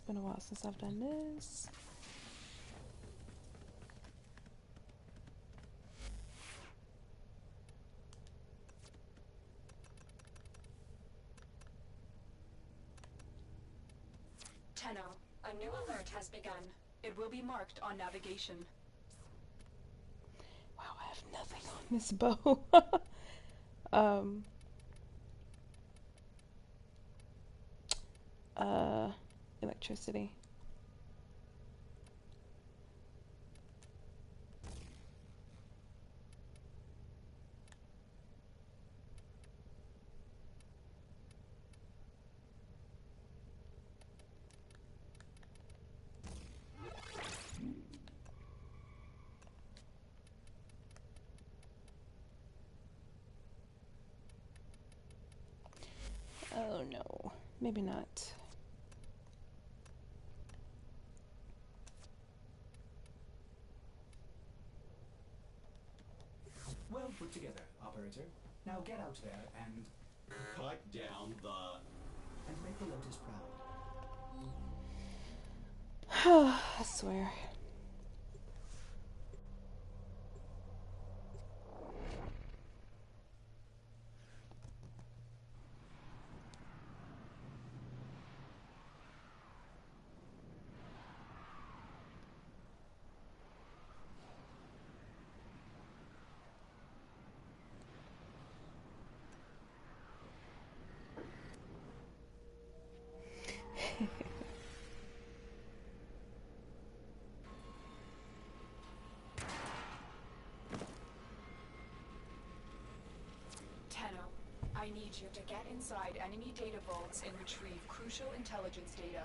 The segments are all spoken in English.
been a while since I've done this. Tenno, a new alert has begun. It will be marked on navigation. Wow, I have nothing on this bow. um, Electricity. Oh no, maybe not. Well put together, operator. Now get out there and cut down the... and make the Lotus proud. I swear. Tenno, I need you to get inside enemy data vaults and retrieve crucial intelligence data.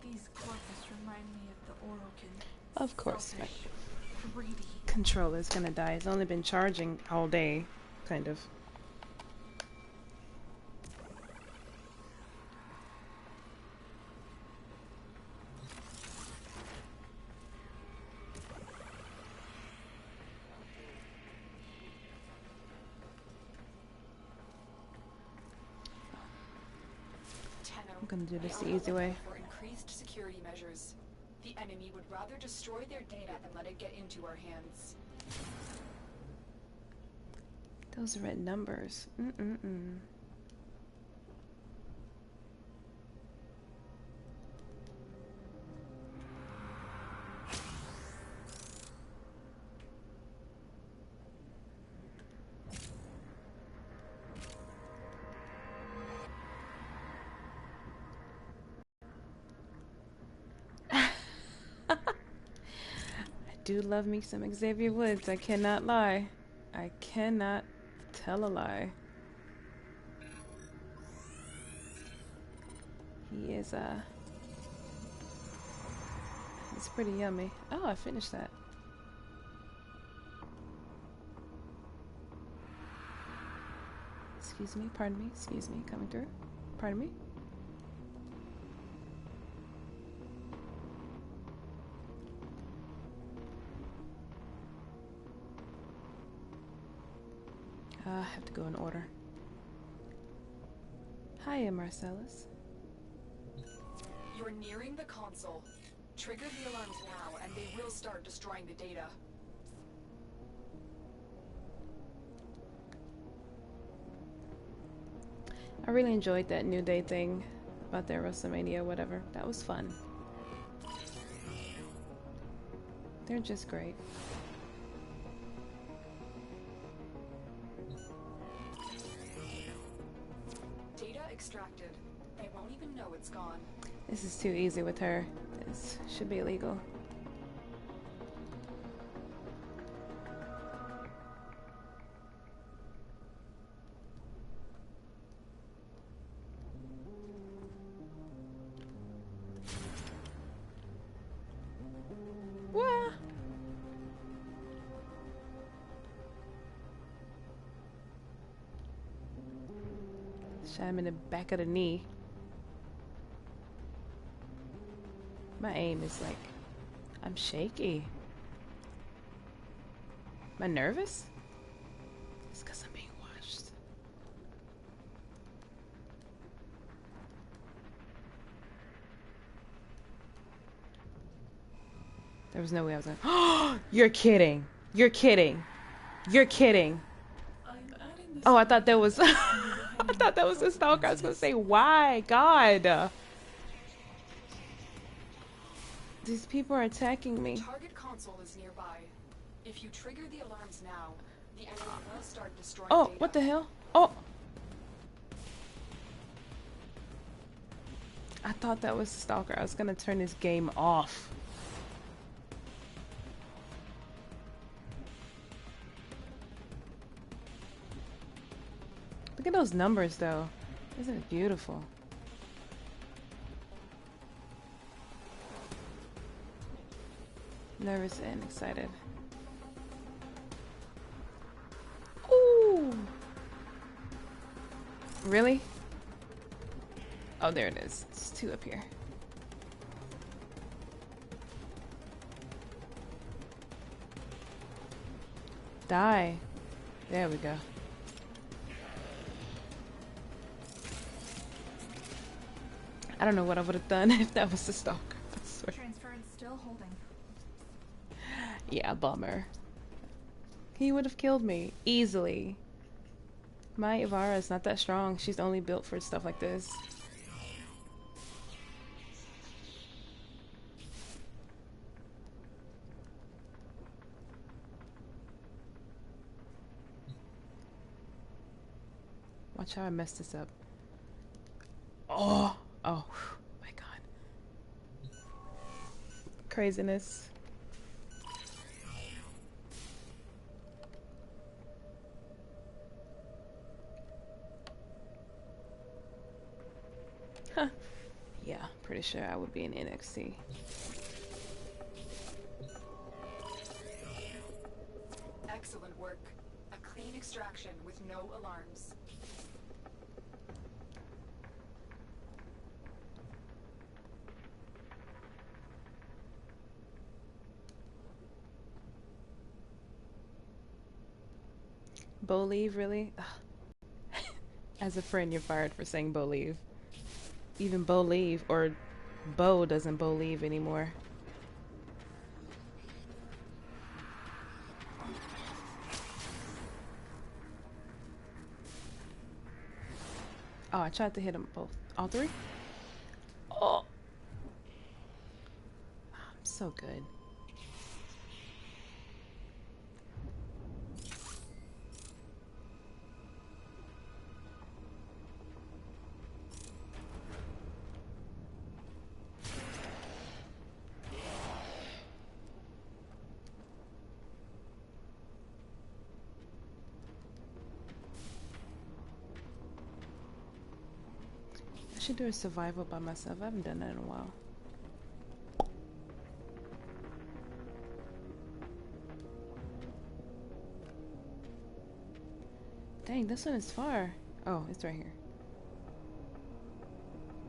These corpus remind me of the Orokin. Of course, my Selfish, greedy. controller's gonna die. It's only been charging all day, kind of. Tenno, I'm gonna do this we the are easy way. looking for increased security measures. The enemy would rather destroy their data than let it get into our hands. Those red numbers. Mm-mm-mm. I do love me some Xavier Woods. I cannot lie. I cannot tell a lie. He is, he's pretty yummy. Oh, I finished that. Excuse me, pardon me, excuse me, coming through. Pardon me. I have to go in order. Hiya, Marcellus. You're nearing the console. Trigger the alarms now, and they will start destroying the data. I really enjoyed that New Day thing about their WrestleMania, whatever. That was fun. They're just great. Data extracted. They won't even know it's gone. This is too easy with her. This should be illegal. Wah! Shot him in the back of the knee. My aim is like, I'm shaky. Am I nervous? It's because I'm being watched. There was no way I was gonna. You're kidding. You're kidding. You're kidding. Oh, I thought that was. I thought that was a stalker. I was gonna say, why? God. These people are attacking me. Target console is nearby. If you trigger the alarms now, the enemy will start destroying Oh, data. what the hell? Oh. I thought that was a stalker. I was gonna turn this game off. Look at those numbers, though. Isn't it beautiful? Nervous and excited. Ooh! Really? Oh, there it is. It's 2 up here. Die. There we go. I don't know what I would have done if that was a stalker. I swear. Transference still holding. Yeah, bummer. He would have killed me easily. My Ivara is not that strong. She's only built for stuff like this. Watch how I mess this up. Oh, oh, my God. Craziness. Huh. Yeah, pretty sure I would be in NXT. Excellent work. A clean extraction with no alarms. Believe, really? Ugh. As a friend, you're fired for saying believe. Even believe, or Bo doesn't believe anymore. Oh, I tried to hit them both. All 3? Oh! I'm so good. I should do a survival by myself. I haven't done that in a while. Dang, this one is far. Oh, it's right here.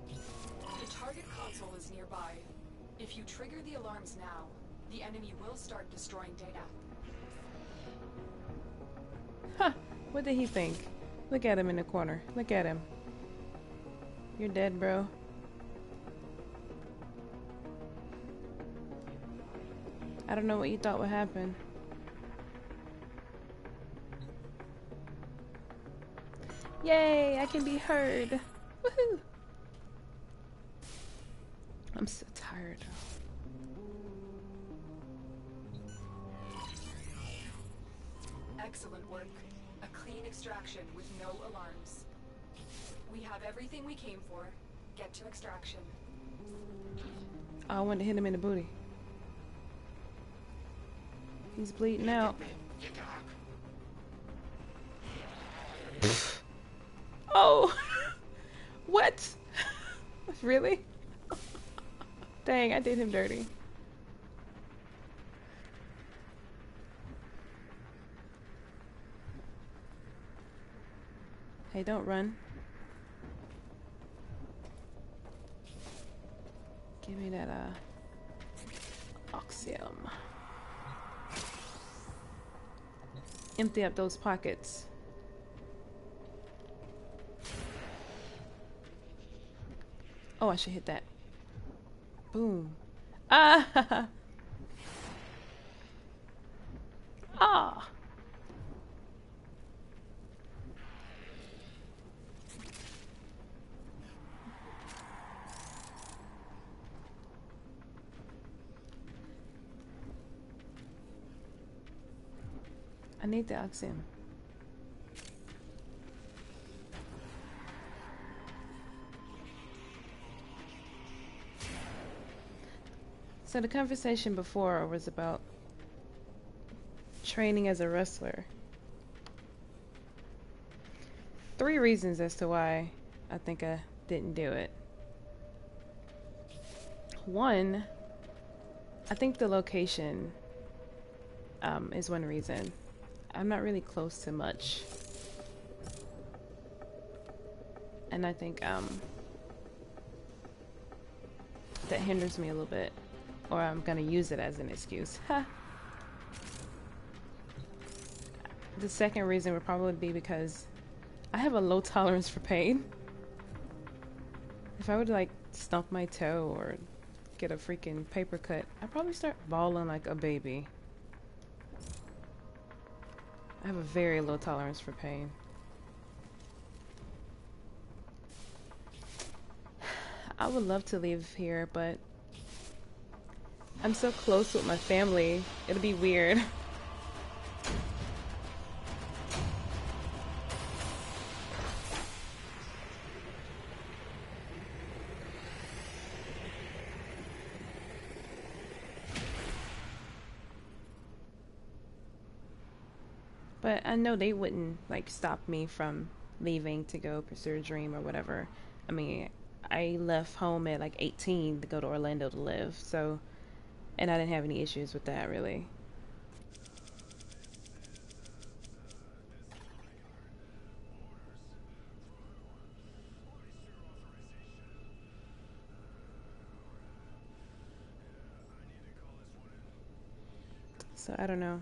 The target console is nearby. If you trigger the alarms now, the enemy will start destroying data. Huh, what did he think? Look at him in the corner. Look at him. You're dead, bro. I don't know what you thought would happen. Yay, I can be heard. Woohoo! I'm so tired. Excellent work. A clean extraction with no alarms. We have everything we came for. Get to extraction. I wanted to hit him in the booty. He's bleeding out. Oh! What? Really? Dang, I did him dirty. Hey, don't run. Give me that, oxium. Empty up those pockets. Oh, I should hit that. Boom. Ah! Ah. I need the oxygen. So the conversation before was about training as a wrestler. 3 reasons as to why I think I didn't do it. 1, I think the location is one reason. I'm not really close to much. And I think that hinders me a little bit. Or I'm gonna use it as an excuse. Ha! The second reason would probably be because I have a low tolerance for pain. If I would like stump my toe or get a freaking paper cut, I'd probably start bawling like a baby. I have a very low tolerance for pain. I would love to leave here, but I'm so close with my family. It'll be weird. But I know they wouldn't like stop me from leaving to go pursue a dream or whatever. I mean, I left home at like 18 to go to Orlando to live, so, and I didn't have any issues with that really. So I don't know.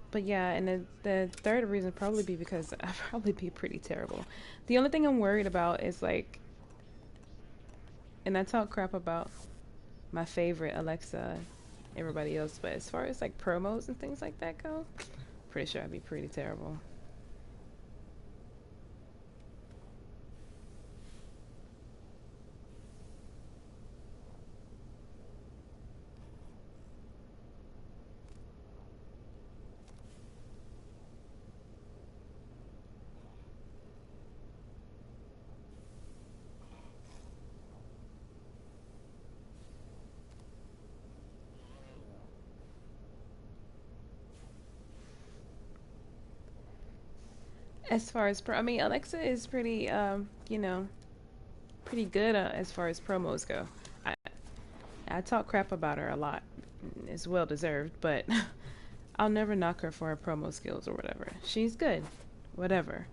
But yeah, and the third reason probably be because I'd probably be pretty terrible. The only thing I'm worried about is like, and I talk crap about my favorite Alexa, everybody else, but as far as like promos and things like that go, pretty sure I'd be pretty terrible. As far as I mean, Alexa is pretty, you know, pretty good as far as promos go. I I talk crap about her a lot. It's well deserved, but I'll never knock her for her promo skills or whatever. She's good, whatever.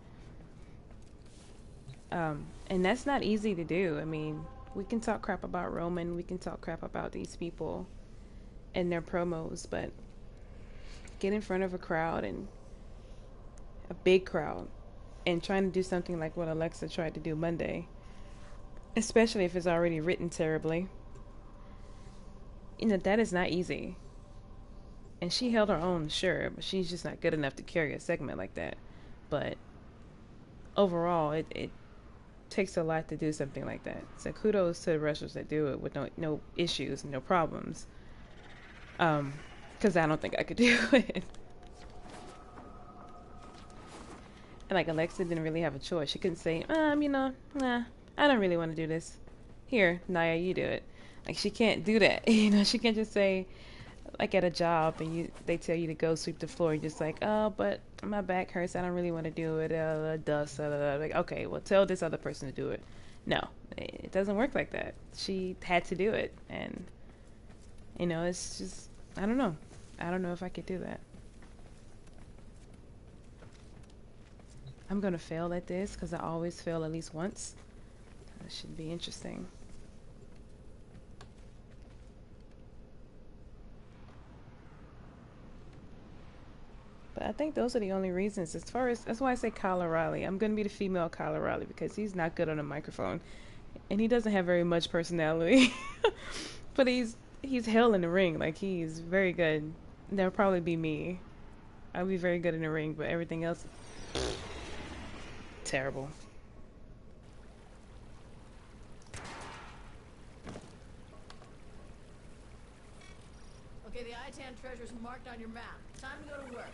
And that's not easy to do. I mean, we can talk crap about Roman, we can talk crap about these people and their promos, but get in front of a crowd and a big crowd and trying to do something like what Alexa tried to do Monday, especially if it's already written terribly, you know, that is not easy. And she held her own, sure, but she's just not good enough to carry a segment like that. But overall, it takes a lot to do something like that. So kudos to the wrestlers that do it with no issues, no problems. Because I don't think I could do it. And like Alexa didn't really have a choice. She couldn't say, you know, nah, I don't really want to do this. Here, Naya, you do it. Like she can't do that. You know, she can't just say, like at a job and they tell you to go sweep the floor. You're just like, oh, but my back hurts. I don't really want to do it. Dust. Like, okay, well, tell this other person to do it. No, it doesn't work like that. She had to do it, and you know, it's just I don't know. I don't know if I could do that. I'm gonna fail at this because I always fail at least once. That should be interesting. But I think those are the only reasons. As far as that's why I say Kyle O'Reilly. I'm gonna be the female Kyle O'Reilly because he's not good on a microphone, and he doesn't have very much personality. But he's hell in the ring. Like he's very good. That'll probably be me. I'll be very good in the ring, but everything else, terrible. Okay, the Itan treasure's marked on your map. Time to go to work.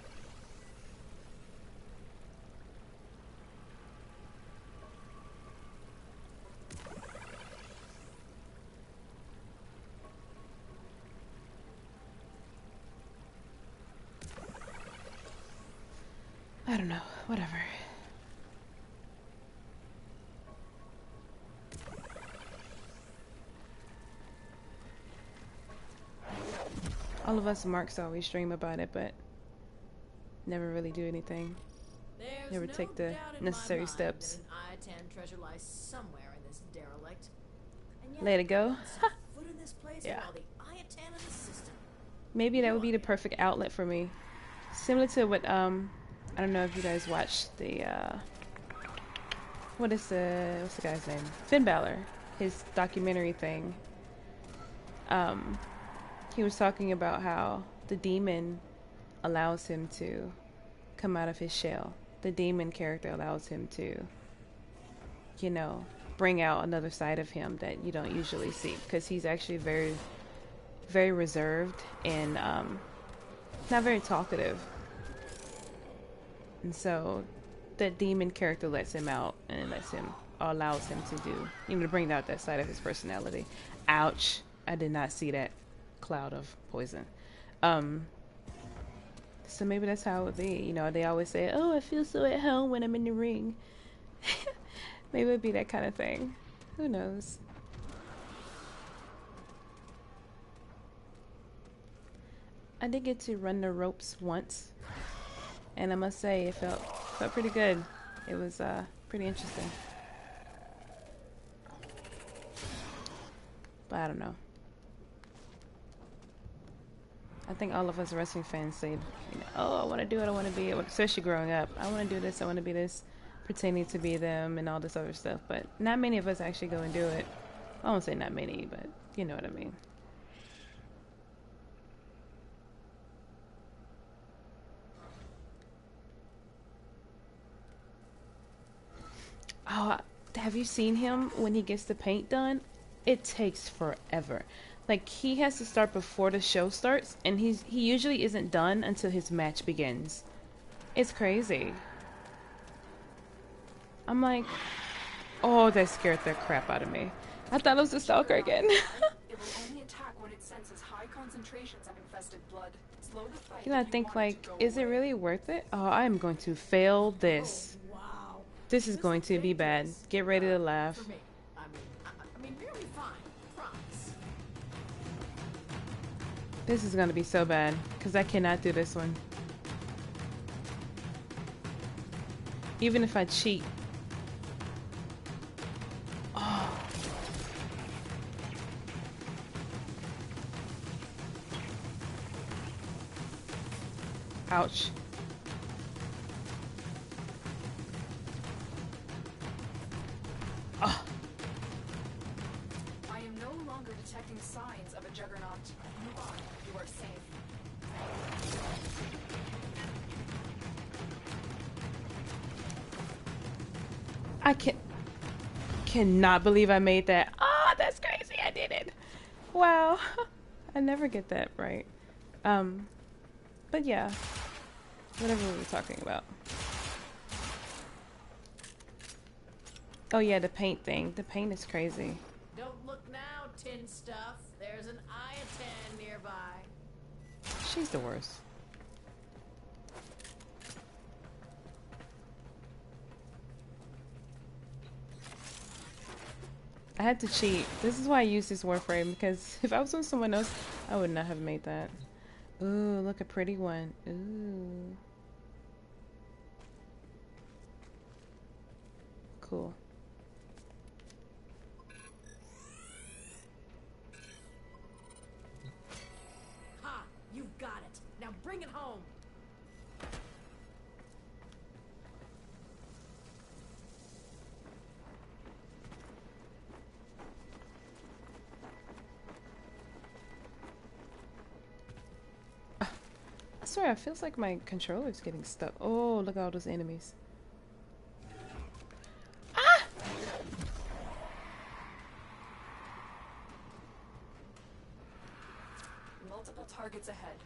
I don't know. Whatever. All of us marks always dream about it, but never really do anything. There's Never no take the doubt in necessary my mind steps. that an Itan treasure lies somewhere in this derelict. And yet, Let it go. not set foot in this place Yeah. for all the Itan in the system. Maybe that would be the perfect outlet for me. Similar to what I don't know if you guys watched the what's the guy's name? Finn Balor, his documentary thing. He was talking about how the demon allows him to come out of his shell. The demon character allows him to, you know, bring out another side of him that you don't usually see, because he's actually very, very reserved and not very talkative. And so that demon character lets him out and allows him to do, you know, to bring out that side of his personality. Ouch. I did not see that cloud of poison. So maybe that's how it would be. You know, they always say, oh, I feel so at home when I'm in the ring. Maybe it would be that kind of thing. Who knows? I did get to run the ropes once, and I must say it felt pretty good. It was pretty interesting. But I don't know. I think all of us wrestling fans say, you know, oh, I want to do it, I want to be it, especially growing up. I want to do this, I want to be this, pretending to be them and all this other stuff. But not many of us actually go and do it. I won't say not many, but you know what I mean. Oh, have you seen him when he gets the paint done? It takes forever. Like, he has to start before the show starts, and he usually isn't done until his match begins. It's crazy. I'm like, oh, that scared the crap out of me. I thought it was a stalker again. It will only attack when it senses high concentrations of infested blood. Slow the fight. You know, I if you think, want it like, to go is it away. really worth it? Oh, I am going to fail this. Oh, wow. This is going to be bad. Get ready to laugh. For me. I mean, really fine. Promise. This is going to be so bad, because I cannot do this one. Even if I cheat. Oh. Ouch. Oh. I am no longer detecting signs of a juggernaut. Move on. You are safe. I cannot believe I made that. Oh, that's crazy. I did it. Wow. I never get that right. But yeah. Whatever we were talking about. Oh yeah, the paint thing. The paint is crazy. Don't look now, tin stuff. There's an Iatan nearby. She's the worst. I had to cheat. This is why I use this Warframe, because if I was with someone else, I would not have made that. Ooh, look, a pretty one. Ooh. Cool. Ha! You've got it. Now bring it home. swear, it feels like my controller's getting stuck. Oh, look at all those enemies. Ah! Multiple targets ahead.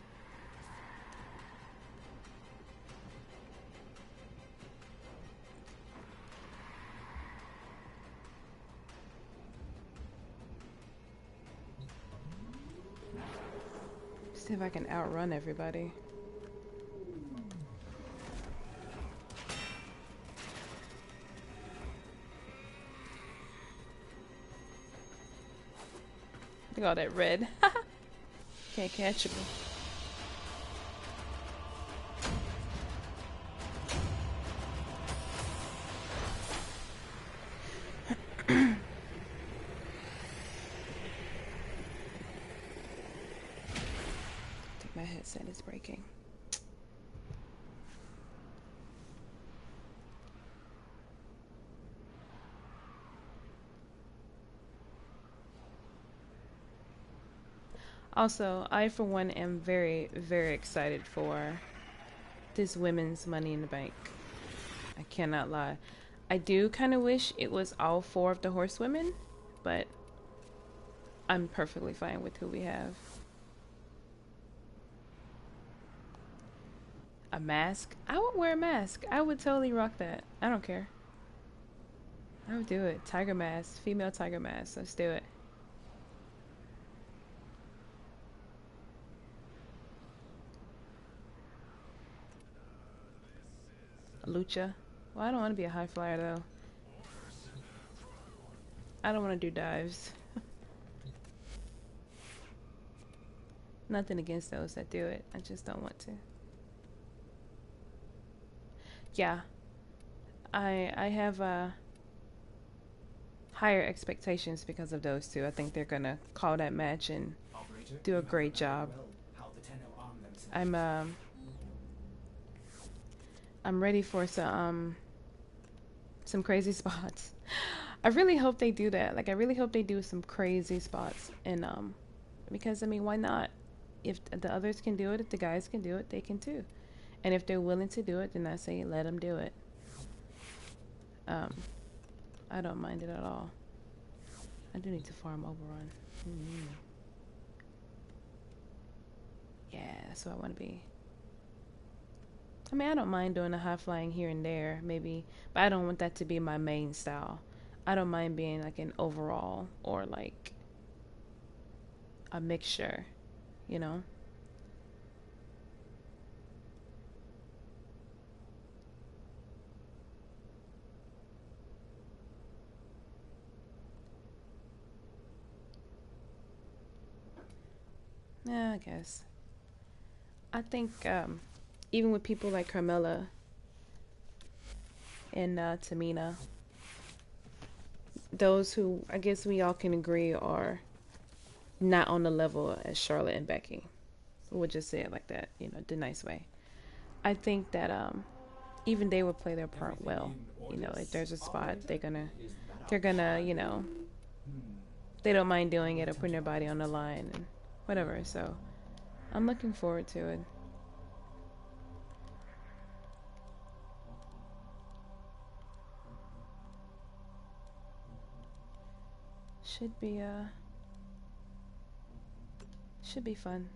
See if I can outrun everybody. Look at all that red. Can't catch me. I think my headset is breaking. Also, I for one am very, very excited for this women's Money in the Bank. I cannot lie. I do kind of wish it was all 4 of the horsewomen, but I'm perfectly fine with who we have. A mask? I would wear a mask. I would totally rock that. I don't care. I would do it. Tiger mask. Female tiger mask. Let's do it. Lucha. Well, I don't want to be a high flyer though. I don't want to do dives. Nothing against those that do it. I just don't want to. Yeah. I have higher expectations because of those two. I think they're gonna call that match and Operator, do a great job. well how the Tenno arm themselves. I'm ready for some crazy spots. I really hope they do that. Like I really hope they do some crazy spots and because I mean why not? If the others can do it, if the guys can do it, they can too. And if they're willing to do it, then I say let them do it. I don't mind it at all. I do need to farm overrun. Yeah, that's what I want to be. I mean, I don't mind doing a high flying here and there, maybe, but I don't want that to be my main style. I don't mind being like an overall or like a mixture, you know? Yeah, I guess. I think even with people like Carmella and Tamina, those who I guess we all can agree are not on the level as Charlotte and Becky. We'll just say it like that, you know, the nice way. I think that even they would play their part well. You know, if there's a spot, they're gonna, you know, they don't mind doing it or putting their body on the line and whatever. So I'm looking forward to it. Should be fun.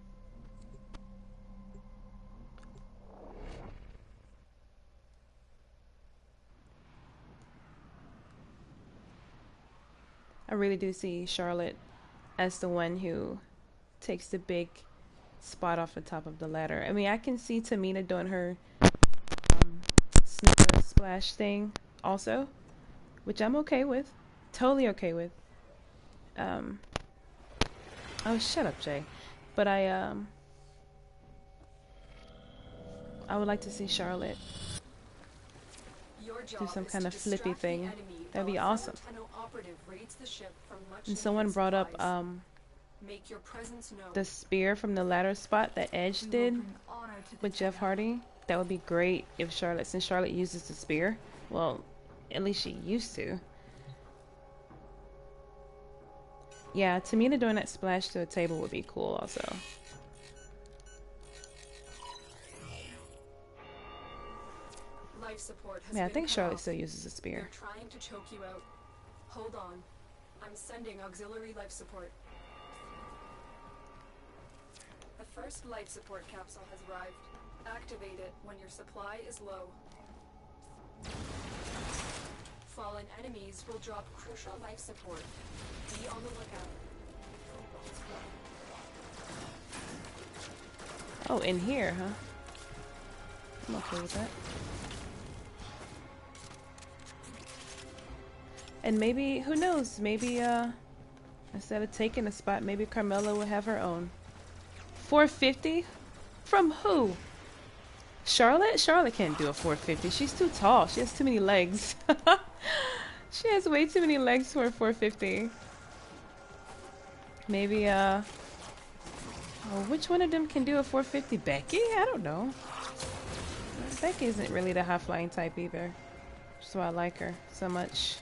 I really do see Charlotte as the one who takes the big spot off the top of the ladder. I mean, I can see Tamina doing her snooker splash thing also, which I'm okay with. Totally okay with. Oh, shut up, Jay. But I would like to see Charlotte do some kind of flippy thing. That'd be awesome. And someone brought up Make your presence known. the spear from the ladder spot that Edge did with Jeff Hardy. That would be great if Charlotte, since Charlotte uses the spear. Well, at least she used to. Yeah, Tamina doing that splash to a table would be cool also. Life support has Yeah, I been think cut Charlotte off. still uses a spear. They're trying to choke you out. Hold on. I'm sending auxiliary life support. The first life support capsule has arrived. Activate it when your supply is low. Fallen enemies will drop crucial life support. Be on the lookout. Oh, in here, huh? I'm okay with that. And maybe, who knows, maybe, instead of taking a spot, maybe Carmela will have her own. 450? From who? Charlotte? Charlotte can't do a 450. She's too tall. She has too many legs. She has way too many legs for a 450. Maybe, oh, which one of them can do a 450? Becky? I don't know. Becky isn't really the high-flying type either. That's why I like her so much.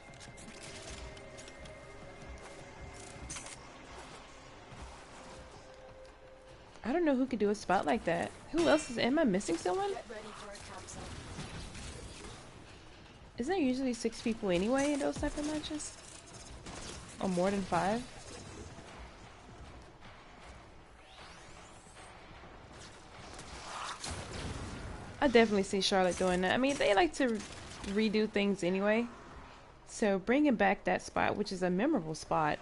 I don't know who could do a spot like that. Who else is? Am I missing someone? Get ready for a capsule. Isn't there usually 6 people anyway in those type of matches? Or more than 5? I definitely see Charlotte doing that. I mean, they like to redo things anyway. So bringing back that spot, which is a memorable spot.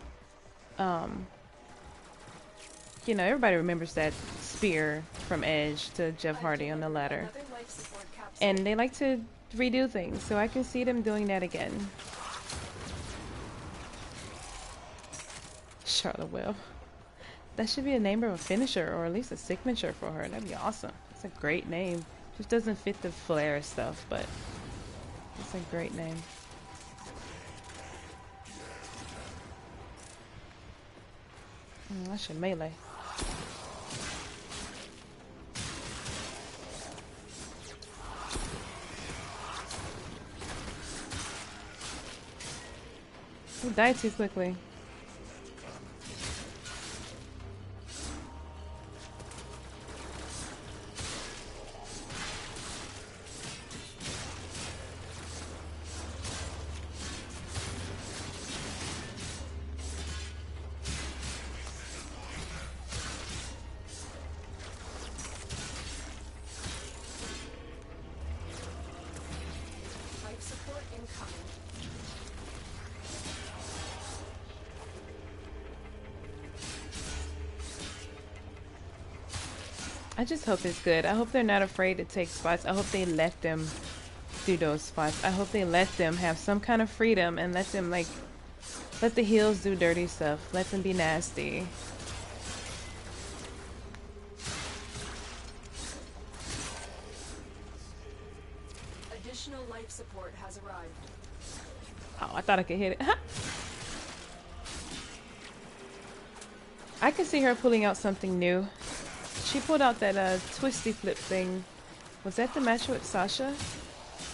You know, everybody remembers that spear from Edge to Jeff Hardy on the ladder. Another life support capsule. And they like to redo things, so I can see them doing that again. Charlotte Will. That should be a name of a finisher, or at least a signature for her. That'd be awesome. It's a great name. Just doesn't fit the flair stuff, but it's a great name. I should melee. He died too quickly. Life support incoming. I just hope it's good. I hope they're not afraid to take spots. I hope they let them do those spots. I hope they let them have some kind of freedom and let them, like, let the heels do dirty stuff. Let them be nasty. Additional life support has arrived. Oh, I thought I could hit it. I could see her pulling out something new. She pulled out that twisty flip thing. Was that the match with Sasha?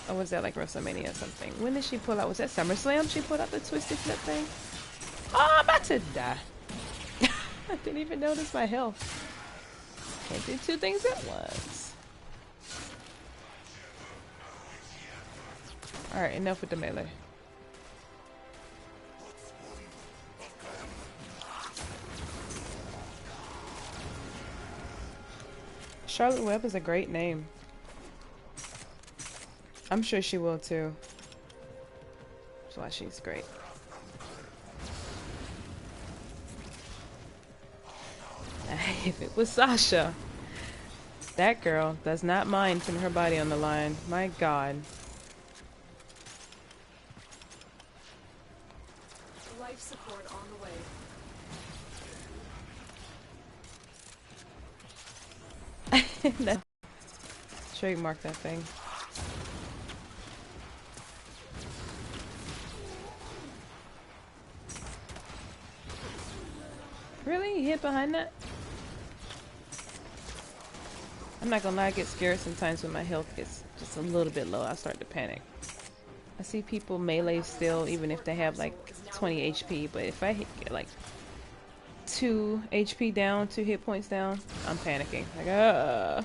Or was that like WrestleMania or something? When did she pull out? Was that SummerSlam she pulled out the twisty flip thing? Oh, I'm about to die. I didn't even notice my health. Can't do 2 things at once. Alright, enough with the melee. Charlotte Webb is a great name. I'm sure she will too. That's why she's great. If it was Sasha, that girl does not mind putting her body on the line. My God. Life support on the way. That trademark that thing. Really? You hit behind that? I'm not gonna lie, I get scared sometimes when my health gets just a little bit low. I start to panic. I see people melee still, even if they have like 20 HP, but if I get like 2 HP down, 2 hit points down, I'm panicking. Like,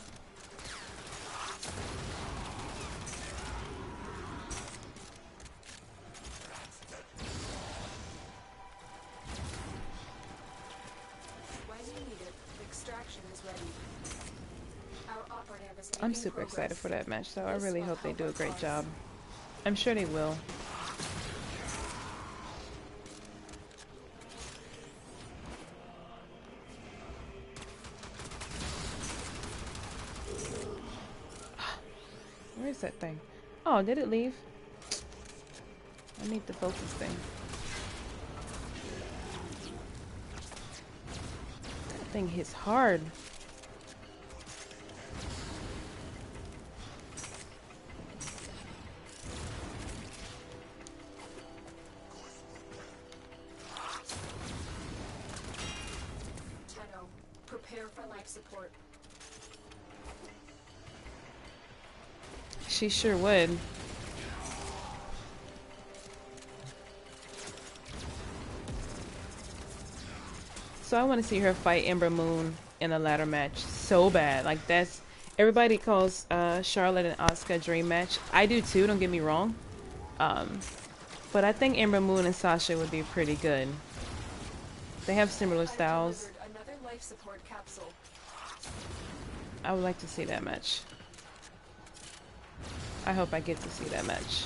I'm super excited for that match, though. I really hope they do a great job. I'm sure they will. Where is that thing? Oh, did it leave? I need the focus thing. That thing hits hard. Prepare for life support. She sure would. So I want to see her fight Ember Moon in a ladder match so bad. Like, that's... Everybody calls Charlotte and Asuka a dream match. I do too, don't get me wrong. But I think Ember Moon and Sasha would be pretty good. They have similar styles. Another life support capsule. I would like to see that match. I hope I get to see that match.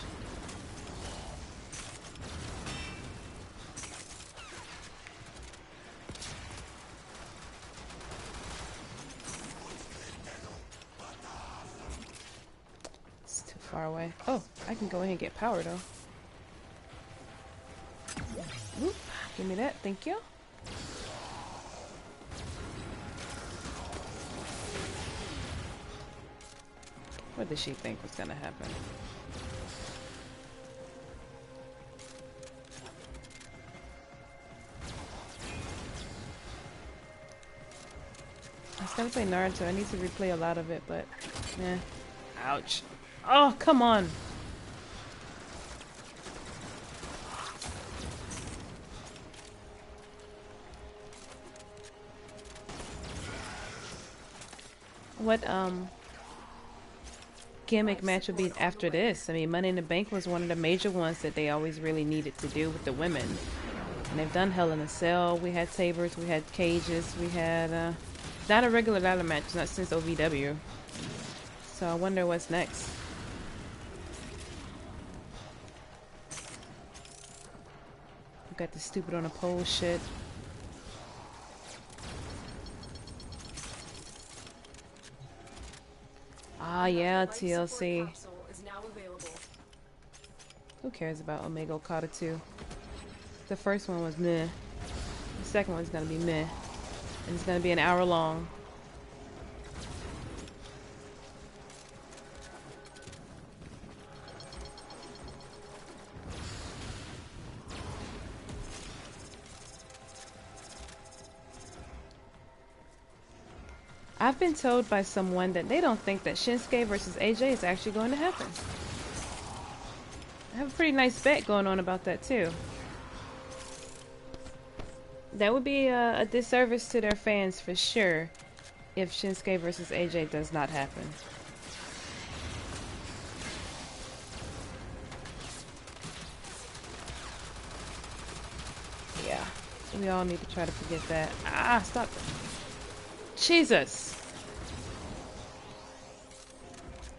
It's too far away. Oh, I can go ahead and get power though. Oop, give me that, thank you. What did she think was gonna happen? I was gonna play Naruto. I need to replay a lot of it, but eh. Ouch. Oh, come on. What gimmick match would be after this? I mean, Money in the Bank was one of the major ones that they always really needed to do with the women. And they've done Hell in a Cell. We had sabers, we had cages, we had not a regular ladder match, not since OVW. So I wonder what's next. We got the stupid on a pole shit. Ah, yeah, TLC. Who cares about Omega Okada 2? The first one was meh. The second one's gonna be meh. And it's gonna be an hour long. I've been told by someone that they don't think that Shinsuke versus AJ is actually going to happen. I have a pretty nice bet going on about that too. That would be a disservice to their fans for sure if Shinsuke versus AJ does not happen. Yeah, we all need to try to forget that. Ah, stop. Jesus!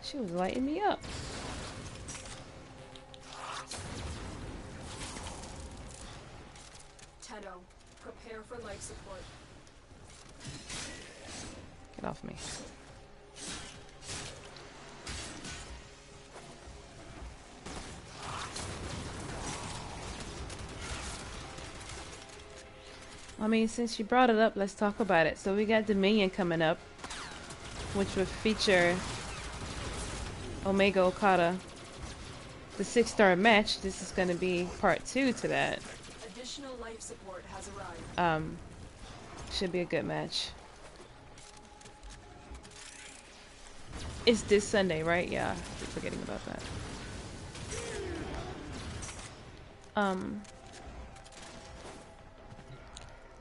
She was lighting me up. Tenno, prepare for life support. Get off me. I mean, since you brought it up, let's talk about it. So we got Dominion coming up, which would feature Omega Okada. The 6-star match. This is going to be part 2 to that. Additional life support has arrived. Should be a good match. It's this Sunday, right? Yeah, I keep forgetting about that.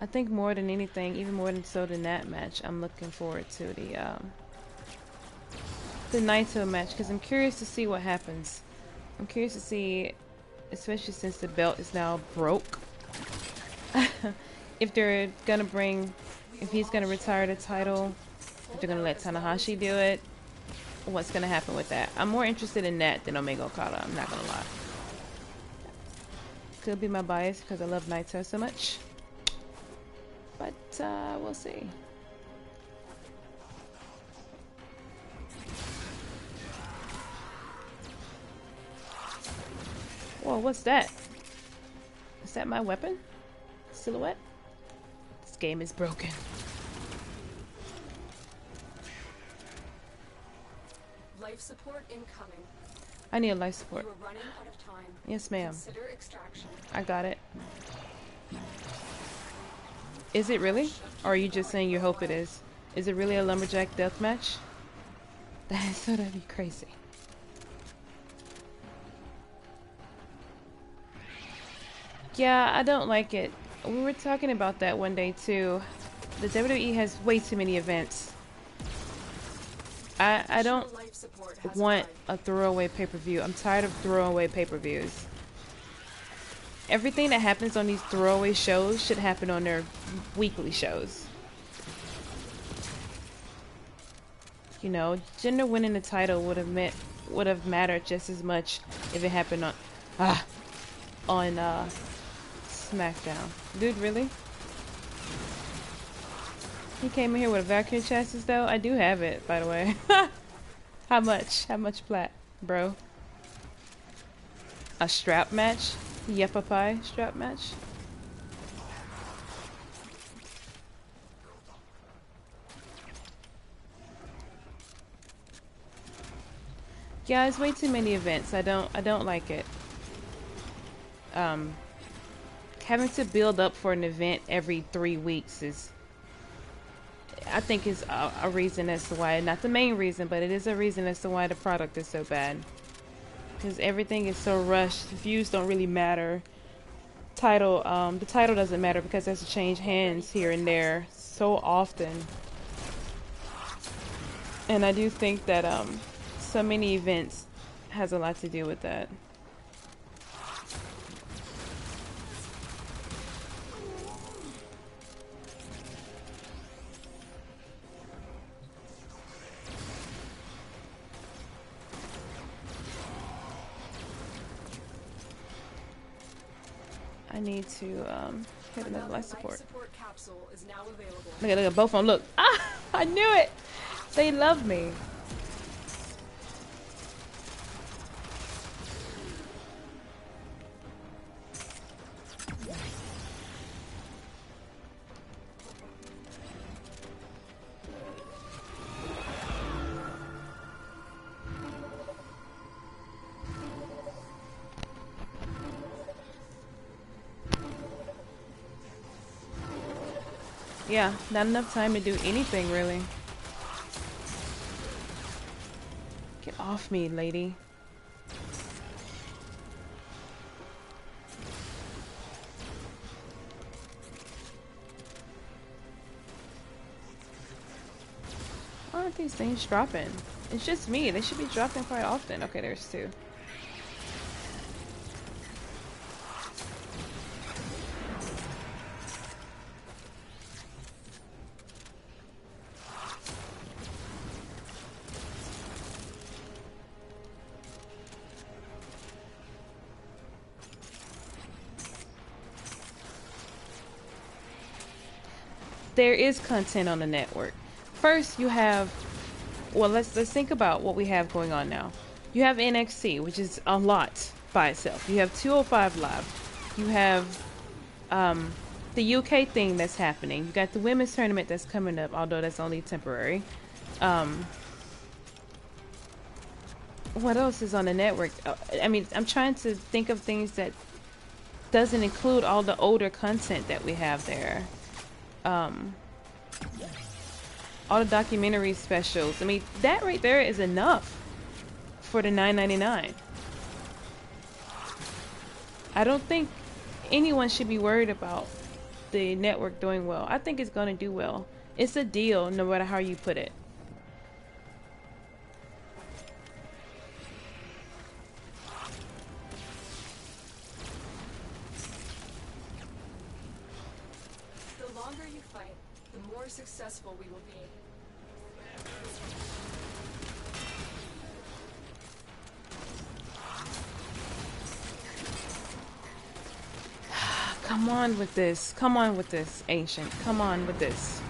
I think more than anything, even more than so than that match, I'm looking forward to the Naito match because I'm curious to see what happens. I'm curious to see, especially since the belt is now broke, if they're gonna bring, if he's gonna retire the title, if they're gonna let Tanahashi do it. what's gonna happen with that. I'm more interested in that than Omega Okada. I'm not gonna lie. Could be my bias because I love Naito so much, but we'll see. Whoa, what's that? Is that my weapon? Silhouette? This game is broken. Life support incoming. I need a life support. You are running out of time. Yes, ma'am. Consider extraction. I got it. Is it really? Or are you just saying you hope it is? Is it really a lumberjack death match? That'd be crazy. Yeah, I don't like it. We were talking about that one day too. The WWE has way too many events. I don't want a throwaway pay-per-view. I'm tired of throwaway pay-per-views. Everything that happens on these throwaway shows should happen on their weekly shows. You know, Jinder winning the title would have mattered just as much if it happened on SmackDown. Dude, really? He came in here with a vacuum chassis though. I do have it, by the way. How much? How much plat, bro? A strap match? Yeppa strap match? Yeah, it's way too many events. I don't like it. Having to build up for an event every 3 weeks is, I think, is a reason as to why, not the main reason, but it is a reason as to why the product is so bad. Because everything is so rushed. Views don't really matter. The title doesn't matter because it has to change hands here and there so often. And I do think that so many events has a lot to do with that. I need to hit another life support. Capsule is now available. Look at both of them. Look, I knew it. They love me. Yeah, not enough time to do anything, really. Get off me, lady. Why aren't these things dropping? It's just me. They should be dropping quite often. Okay, there's two. There is content on the network. First, you have, well, let's think about what we have going on now. You have NXT, which is a lot by itself. You have 205 Live. You have the UK thing that's happening. You got the women's tournament that's coming up, although that's only temporary. What else is on the network? I mean, I'm trying to think of things that doesn't include all the older content that we have there. All the documentary specials. I mean, that right there is enough for the $9.99. I don't think anyone should be worried about the network doing well. I think it's going to do well. It's a deal no matter how you put it. Successful we will be. Come on with this. Come on with this, Ancient. Come on with this.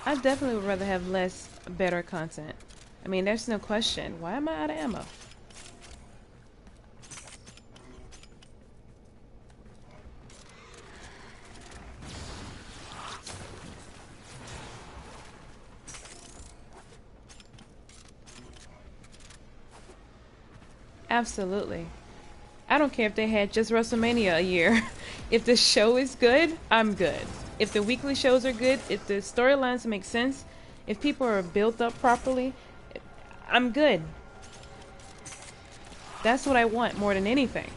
I definitely would rather have less, better content. I mean, there's no question. Why am I out of ammo? Absolutely. I don't care if they had just WrestleMania a year. If the show is good, I'm good. If the weekly shows are good, if the storylines make sense, if people are built up properly, I'm good. That's what I want more than anything.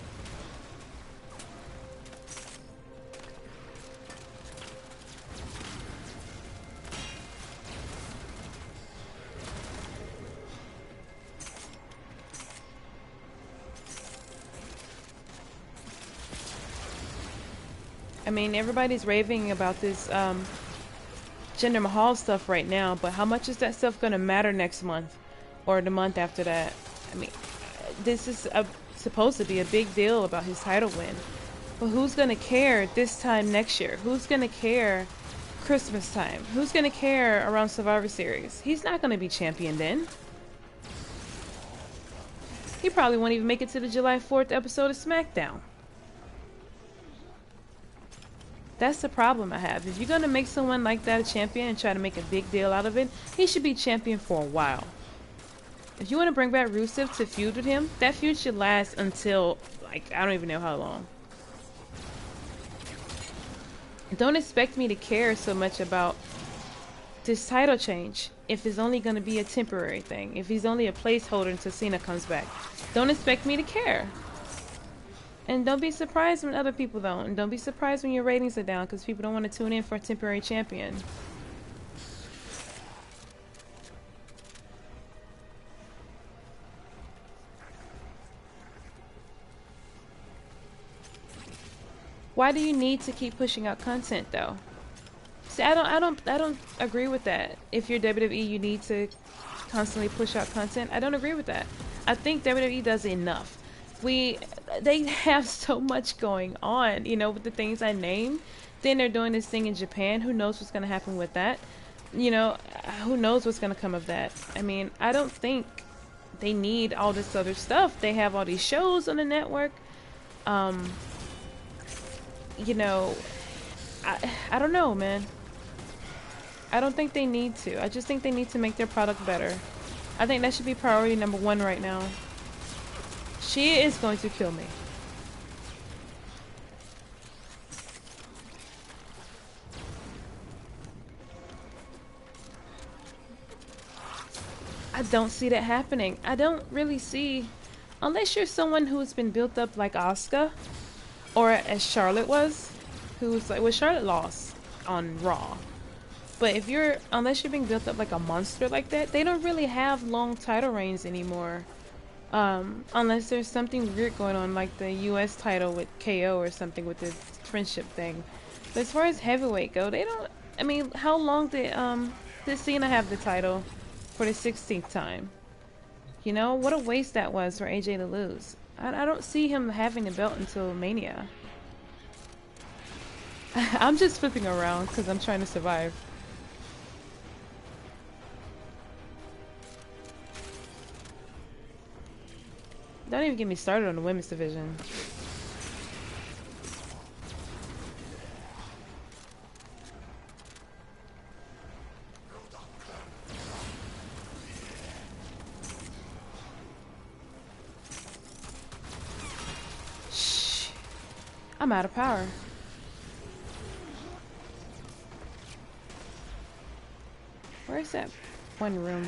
I mean, everybody's raving about this Jinder Mahal stuff right now, but how much is that stuff going to matter next month or the month after that? I mean, this is supposed to be a big deal about his title win, but who's going to care this time next year? Who's going to care Christmas time? Who's going to care around Survivor Series? He's not going to be champion then. He probably won't even make it to the July 4th episode of SmackDown. That's the problem I have. If you're going to make someone like that a champion and try to make a big deal out of it, he should be champion for a while. If you want to bring back Rusev to feud with him, that feud should last until, like, I don't even know how long. Don't expect me to care so much about this title change if it's only going to be a temporary thing. If he's only a placeholder until Cena comes back. Don't expect me to care. And don't be surprised when other people don't. And don't be surprised when your ratings are down because people don't want to tune in for a temporary champion. Why do you need to keep pushing out content though? See, I don't agree with that. If you're WWE, you need to constantly push out content. I don't agree with that. I think WWE does enough. They have so much going on, you know, with the things I named. Then they're doing this thing in Japan. Who knows what's going to happen with that? You know, who knows what's going to come of that? I mean, I don't think they need all this other stuff. They have all these shows on the network. You know, I don't know, man. I don't think they need to. I just think they need to make their product better. I think that should be priority number one right now. She is going to kill me. I don't see that happening. I don't really see, unless you're someone who's been built up like Asuka, or as Charlotte was, who's like, well, Charlotte lost on Raw. But unless you're being built up like a monster like that, they don't really have long title reigns anymore. Unless there's something weird going on, like the US title with KO or something with the friendship thing. But as far as heavyweight go, they don't, I mean, how long did Cena have the title for the 16th time? You know, what a waste that was for AJ to lose. I don't see him having a belt until Mania. I'm just flipping around because I'm trying to survive. Don't even get me started on the women's division. Shh. I'm out of power. Where's that one room?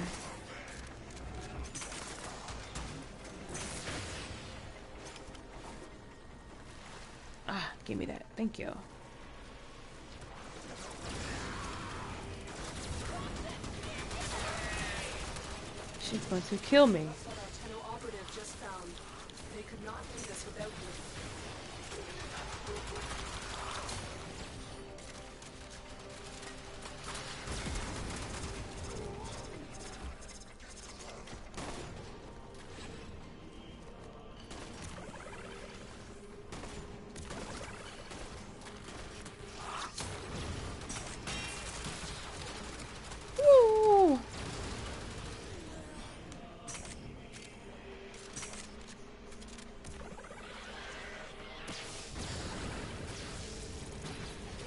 Ah, give me that. Thank you. She's going to kill me. Operative just found. They could not do this without you.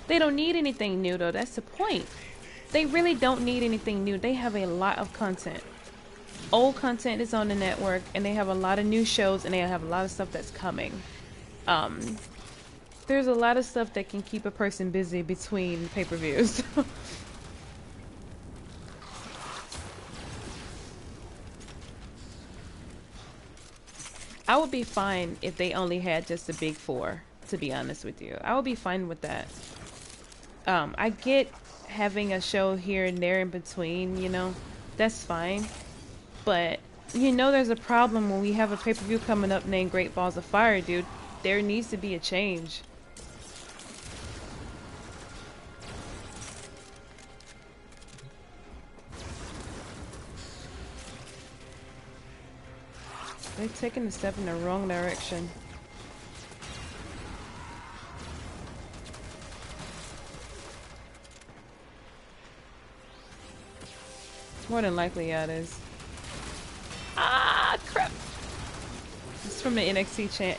They don't need anything new though. That's the point. They really don't need anything new. They have a lot of content. Old content is on the network, and they have a lot of new shows, and they have a lot of stuff that's coming. There's a lot of stuff that can keep a person busy between pay-per-views. I would be fine if they only had just the big four, to be honest with you. I would be fine with that. I get having a show here and there in between, you know, that's fine. But, you know, there's a problem when we have a pay-per-view coming up named Great Balls of Fire, dude. There needs to be a change. They're taking a step in the wrong direction. More than likely, yeah, it is. Ah, crap! It's from the NXT chat,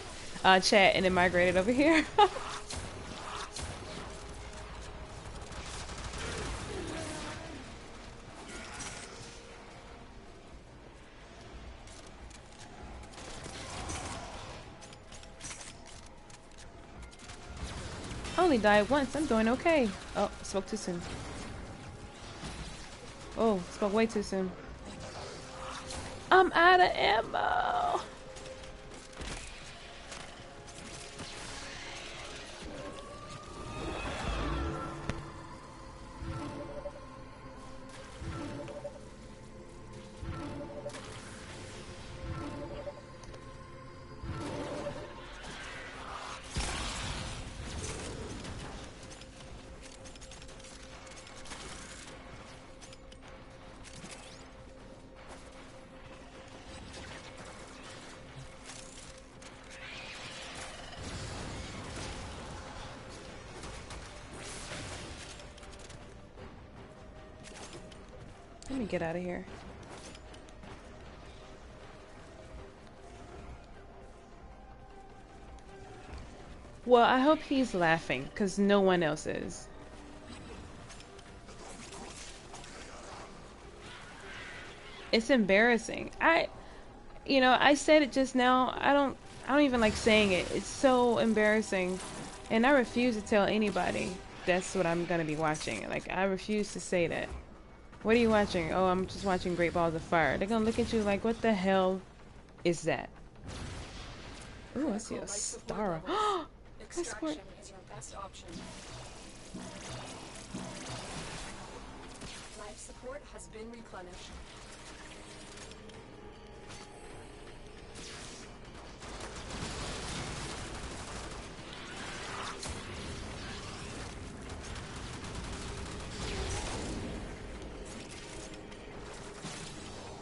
and it migrated over here. I only died once. I'm doing okay. Oh, spoke too soon. Oh, spoke way too soon. I'm out of ammo. Let me get out of here. Well, I hope he's laughing, because no one else is. It's embarrassing. You know, I said it just now. I don't even like saying it. It's so embarrassing. And I refuse to tell anybody that's what I'm gonna be watching. Like, I refuse to say that. What are you watching? Oh, I'm just watching Great Balls of Fire. They're gonna look at you like, what the hell is that? Ooh, I see a star. Extraction is your best option. Life support has been replenished.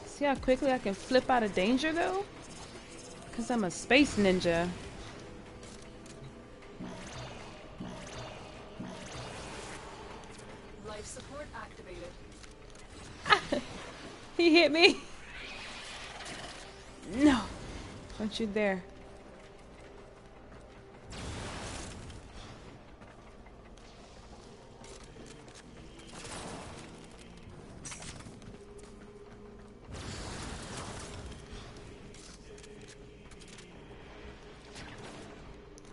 See how quickly I can flip out of danger though? Because I'm a space ninja. Life support activated. He hit me. No. Don't you dare.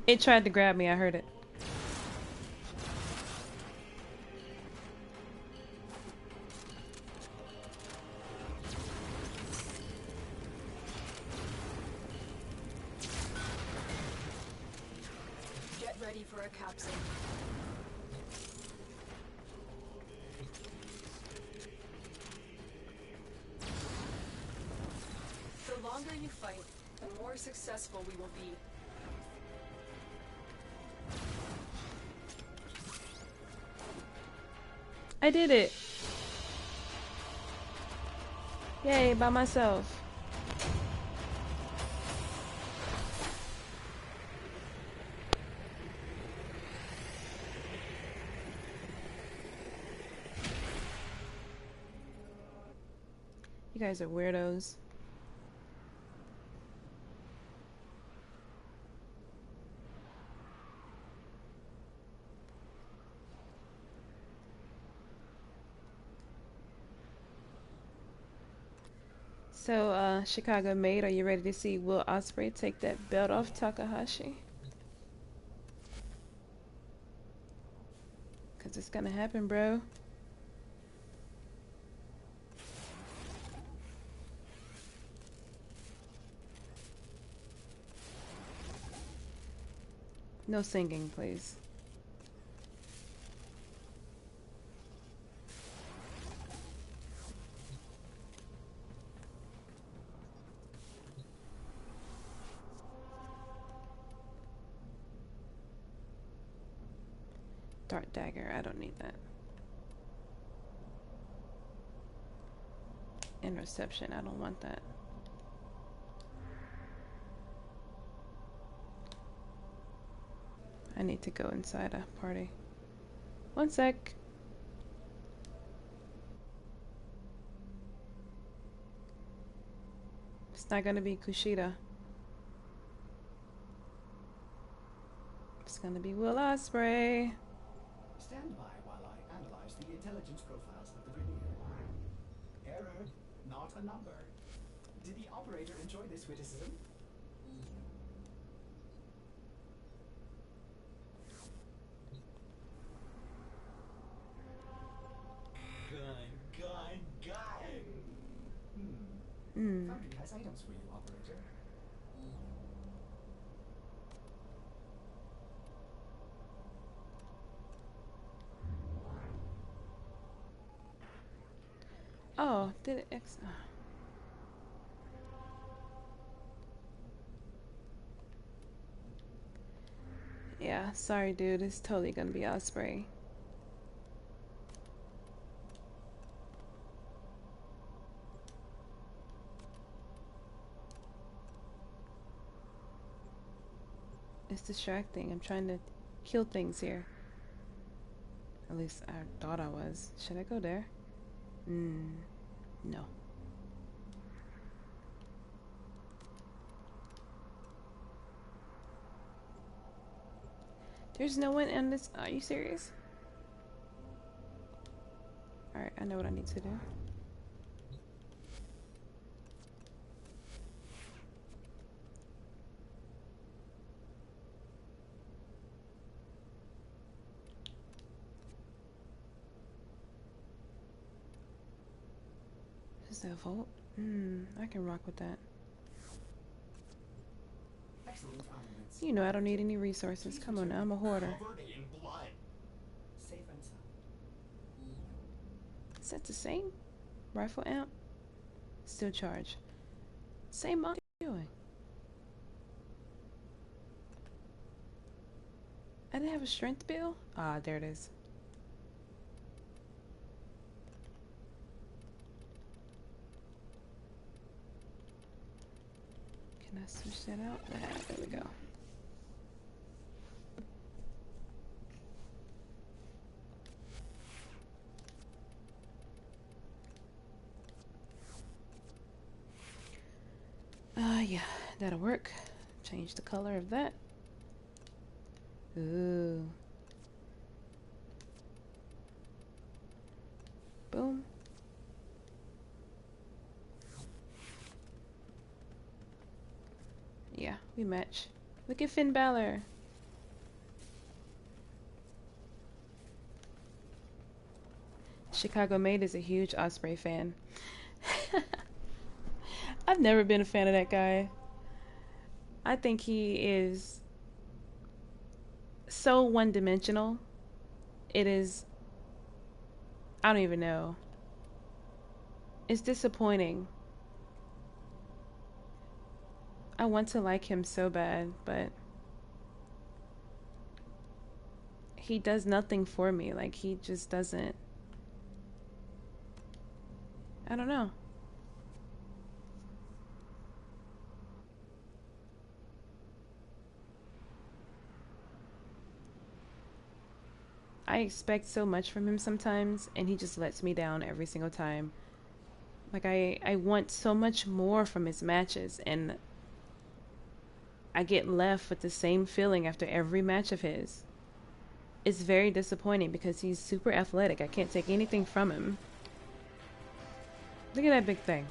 It tried to grab me, I heard it. Get ready for a capsule. The longer you fight, the more successful we will be. I did it. Yay, by myself. You guys are weirdos. So, Chicago Maid, are you ready to see Will Ospreay take that belt off Takahashi? Cause it's gonna happen, bro. No singing, please. Dart dagger, I don't need that. Interception, I don't want that. I need to go inside a party. One sec. It's not gonna be Kushida. It's gonna be Will Ospreay. Stand by while I analyze the intelligence profiles of the Grineer. Error, not a number. Did the operator enjoy this witticism? Gun. Foundry has items for you, operator. Oh, did it X? Yeah, sorry, dude. It's totally gonna be Ospreay. It's distracting. I'm trying to kill things here. At least I thought I was. Should I go there? No. There's no one in this. Are you serious? Alright, I know what I need to do. Is that a vault? I can rock with that. Excellent armaments. You know I don't need any resources. Come on now, I'm a hoarder. Covered in blood. Safe and sound. Is that the same? Rifle amp? Still charge. Same mod. What are you doing? I didn't have a strength bill? Ah, there it is. Can I switch that out? There we go. Yeah, that'll work. Change the color of that. Ooh. Boom. Yeah, we match. Look at Finn Balor. Chicago Maid is a huge Ospreay fan. I've never been a fan of that guy. I think he is so one-dimensional. It is... I don't even know. It's disappointing. I want to like him so bad, but he does nothing for me. Like, he just doesn't... I don't know. I expect so much from him sometimes, and he just lets me down every single time. Like, I want so much more from his matches, and I get left with the same feeling after every match of his. It's very disappointing because he's super athletic. I can't take anything from him. Look at that big thing.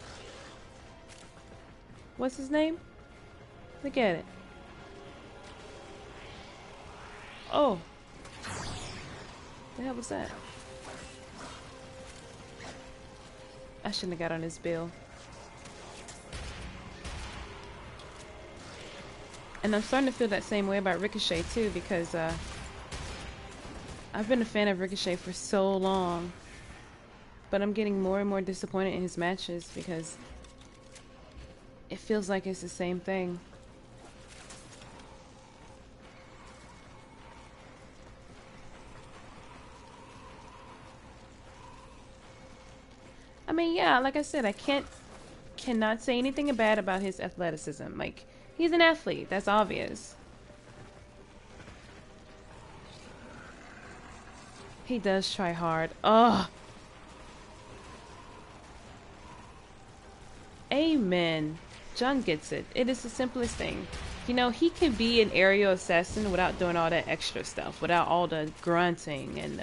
What's his name? Look at it. Oh. The hell was that? I shouldn't have got on his bill. And I'm starting to feel that same way about Ricochet too, because I've been a fan of Ricochet for so long, but I'm getting more and more disappointed in his matches because it feels like it's the same thing. I mean, yeah, like I said, I cannot say anything bad about his athleticism. Like, he's an athlete, that's obvious. He does try hard. Ugh. Amen. John gets it. It is the simplest thing. You know, he can be an aerial assassin without doing all that extra stuff, without all the grunting and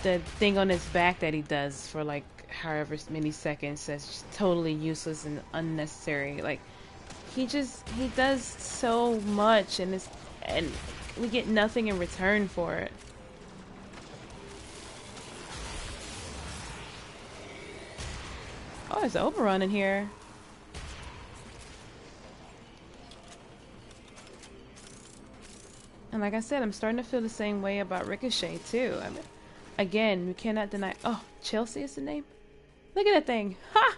the thing on his back that he does for like however many seconds that's just totally useless and unnecessary. Like, he does so much and we get nothing in return for it. Oh, there's an overrun in here. And like I said, I'm starting to feel the same way about Ricochet too. I mean, again, we cannot deny. Oh, Chelsea is the name? Look at that thing. Ha!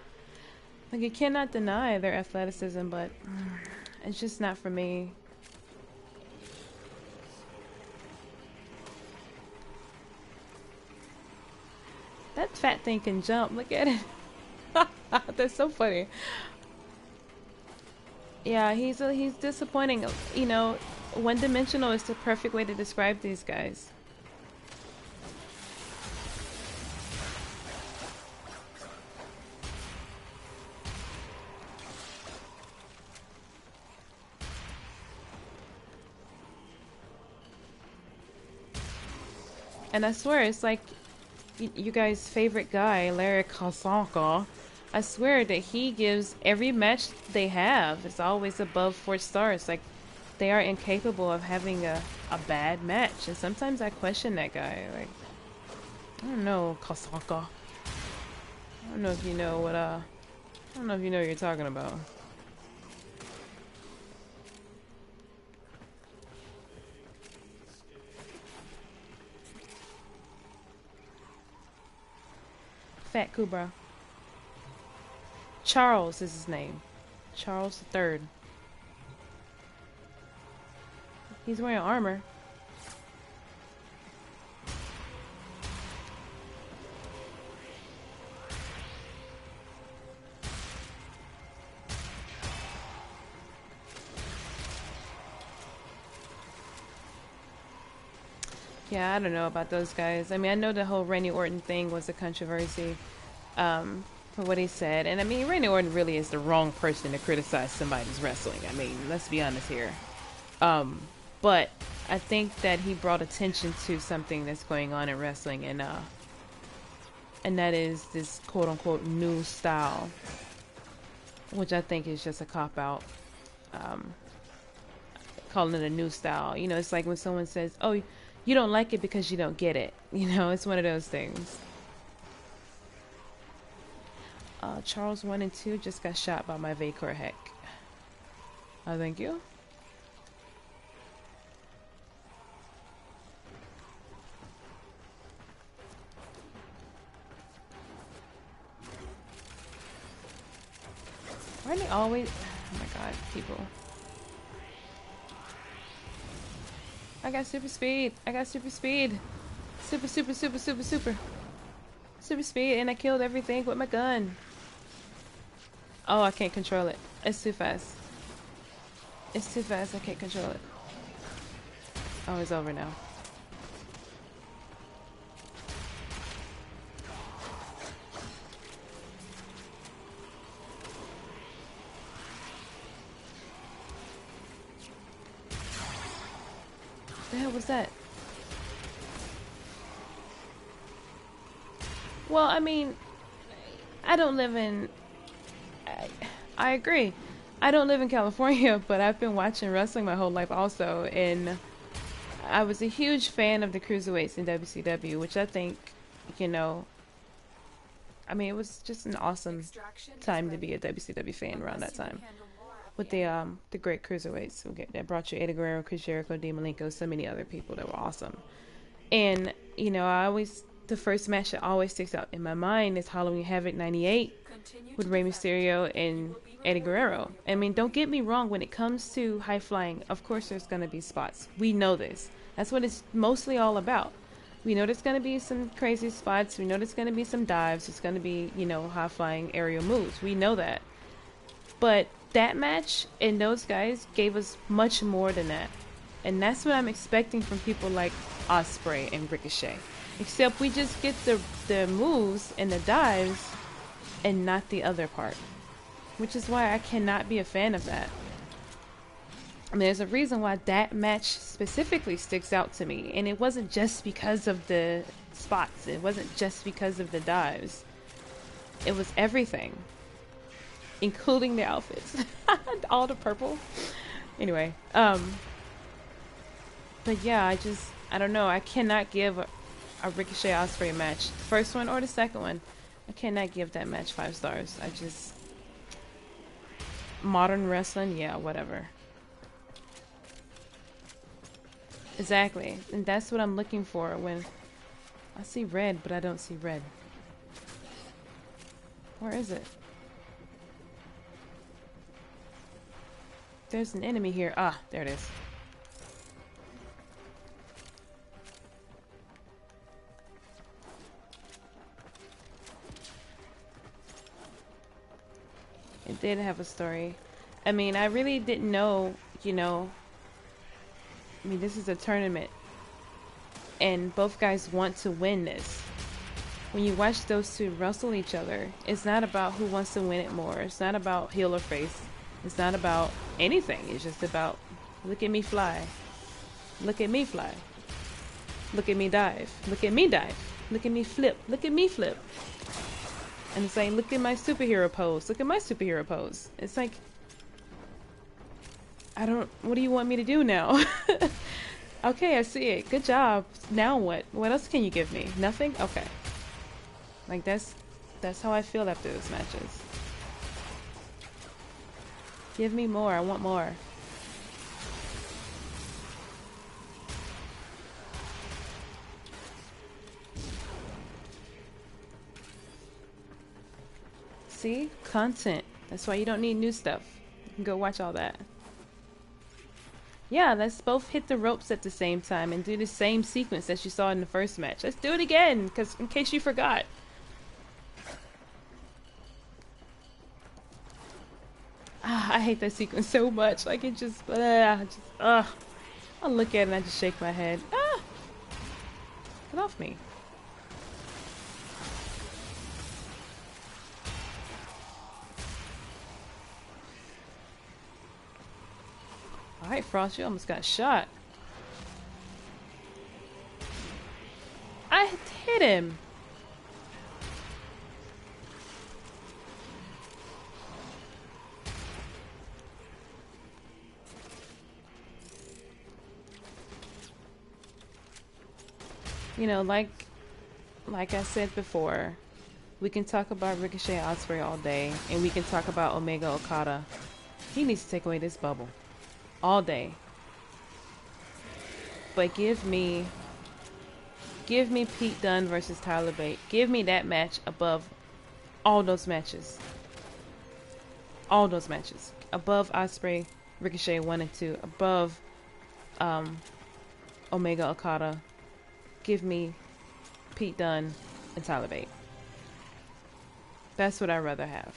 Like, you cannot deny their athleticism, but it's just not for me. That fat thing can jump. Look at it. That's so funny. Yeah, he's disappointing. You know, one-dimensional is the perfect way to describe these guys. And I swear, it's like you guys' favorite guy, Larry Kasaka. I swear that he gives every match they have, it's always above 4 stars. Like, they are incapable of having a bad match. And sometimes I question that guy. Like, I don't know, Kasaka. I don't know if you know what, I don't know if you know what you're talking about. Fat Kubra. Charles is his name. Charles III. He's wearing armor. Yeah, I don't know about those guys. I mean, I know the whole Randy Orton thing was a controversy for what he said. And I mean, Randy Orton really is the wrong person to criticize somebody's wrestling. I mean, let's be honest here. But I think that he brought attention to something that's going on in wrestling, and that is this quote-unquote new style, which I think is just a cop-out. Calling it a new style. You know, it's like when someone says, oh, you don't like it because you don't get it. You know, it's one of those things. Charles 1 and 2 just got shot by my Vacor Heck. Oh, thank you. Why are they always... Oh my god, people. I got super speed. I got super speed. Super, super, super, super, super. Super speed, and I killed everything with my gun. Oh, I can't control it. It's too fast. It's too fast. I can't control it. Oh, it's over now. The hell was that? Well, I mean, I don't live in... I agree. I don't live in California, but I've been watching wrestling my whole life also, and I was a huge fan of the cruiserweights in WCW, which I think, you know, I mean, it was just an awesome Extraction is time to ready. be a WCW fan around that Unless you can time. handle more at With the end. the great cruiserweights that brought you Eddie Guerrero, Chris Jericho, Dean Malenko, so many other people that were awesome. And you know, the first match that always sticks out in my mind is Halloween Havoc '98 Continue with to Rey defend. Mysterio You and will be Eddie rewarded Guerrero. for your I mean, don't bravery. get me wrong, when it comes to high flying, of course there's going to be spots. We know this. That's what it's mostly all about. We know there's going to be some crazy spots. We know there's going to be some dives. It's going to be, you know, high flying aerial moves. We know that. But that match and those guys gave us much more than that. And that's what I'm expecting from people like Osprey and Ricochet. Except we just get the moves and the dives and not the other part. Which is why I cannot be a fan of that. And there's a reason why that match specifically sticks out to me. And it wasn't just because of the spots. It wasn't just because of the dives. It was everything. Including the outfits. All the purple. Anyway, but yeah, I don't know. I cannot give a Ricochet Osprey match, the first one or the second one. I cannot give that match 5 stars. Modern wrestling, yeah, whatever. Exactly. And that's what I'm looking for when I see red, but I don't see red. Where is it? There's an enemy here. Ah, there it is. It did have a story. I mean, I really didn't know, you know. I mean, this is a tournament. And both guys want to win this. When you watch those two wrestle each other, it's not about who wants to win it more. It's not about heel or face. It's not about anything. It's just about, look at me fly. Look at me fly. Look at me dive. Look at me dive. Look at me flip. Look at me flip. And it's like, look at my superhero pose. Look at my superhero pose. It's like, what do you want me to do now? Okay, I see it. Good job. Now what? What else can you give me? Nothing? Okay. Like, that's how I feel after those matches. Give me more. I want more. See? Content. That's why you don't need new stuff. You can go watch all that. Yeah, let's both hit the ropes at the same time and do the same sequence that you saw in the first match. Let's do it again, in case you forgot. Ah, I hate that sequence so much. Like, it just, I look at it and I just shake my head. Ah! Get off me. Alright, Frost, you almost got shot. I hit him. You know, like I said before, we can talk about Ricochet Osprey all day, and we can talk about Omega Okada. He needs to take away this bubble. All day. But give me Pete Dunne versus Tyler Bate. Give me that match above all those matches. All those matches. Above Osprey, Ricochet 1 and 2. Above Omega Okada. Give me Pete Dunne and Tyler Bate. That's what I'd rather have.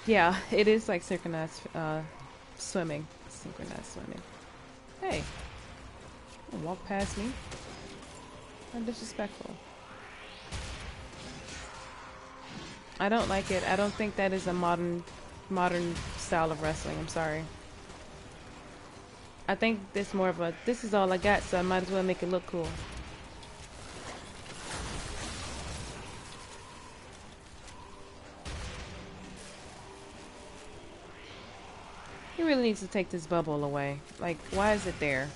Yeah, it is like synchronized swimming. Synchronized swimming. Hey. Don't walk past me. How disrespectful. I don't like it. I don't think that is a modern style of wrestling. I'm sorry. I think this more of a, this is all I got, so I might as well make it look cool. He really needs to take this bubble away. Like, why is it there?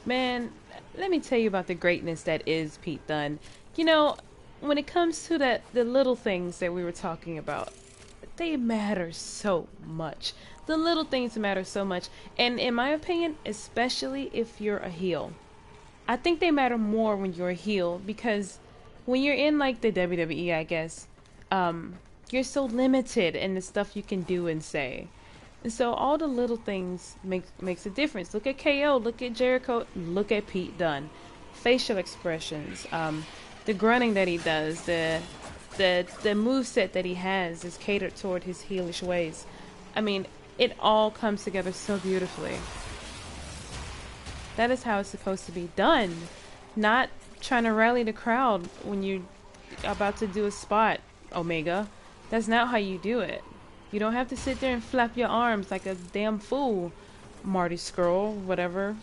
Man, let me tell you about the greatness that is Pete Dunne. You know, when it comes to the little things that we were talking about, they matter so much. The little things matter so much. And in my opinion, especially if you're a heel. I think they matter more when you're a heel because when you're in like the WWE, I guess, you're so limited in the stuff you can do and say. And so all the little things makes a difference. Look at KO, look at Jericho, look at Pete Dunne. Facial expressions, the grunting that he does, the moveset that he has is catered toward his heelish ways. I mean, it all comes together so beautifully. That is how it's supposed to be done. Not trying to rally the crowd when you're about to do a spot, Omega. That's not how you do it. You don't have to sit there and flap your arms like a damn fool, Marty Skrull, whatever.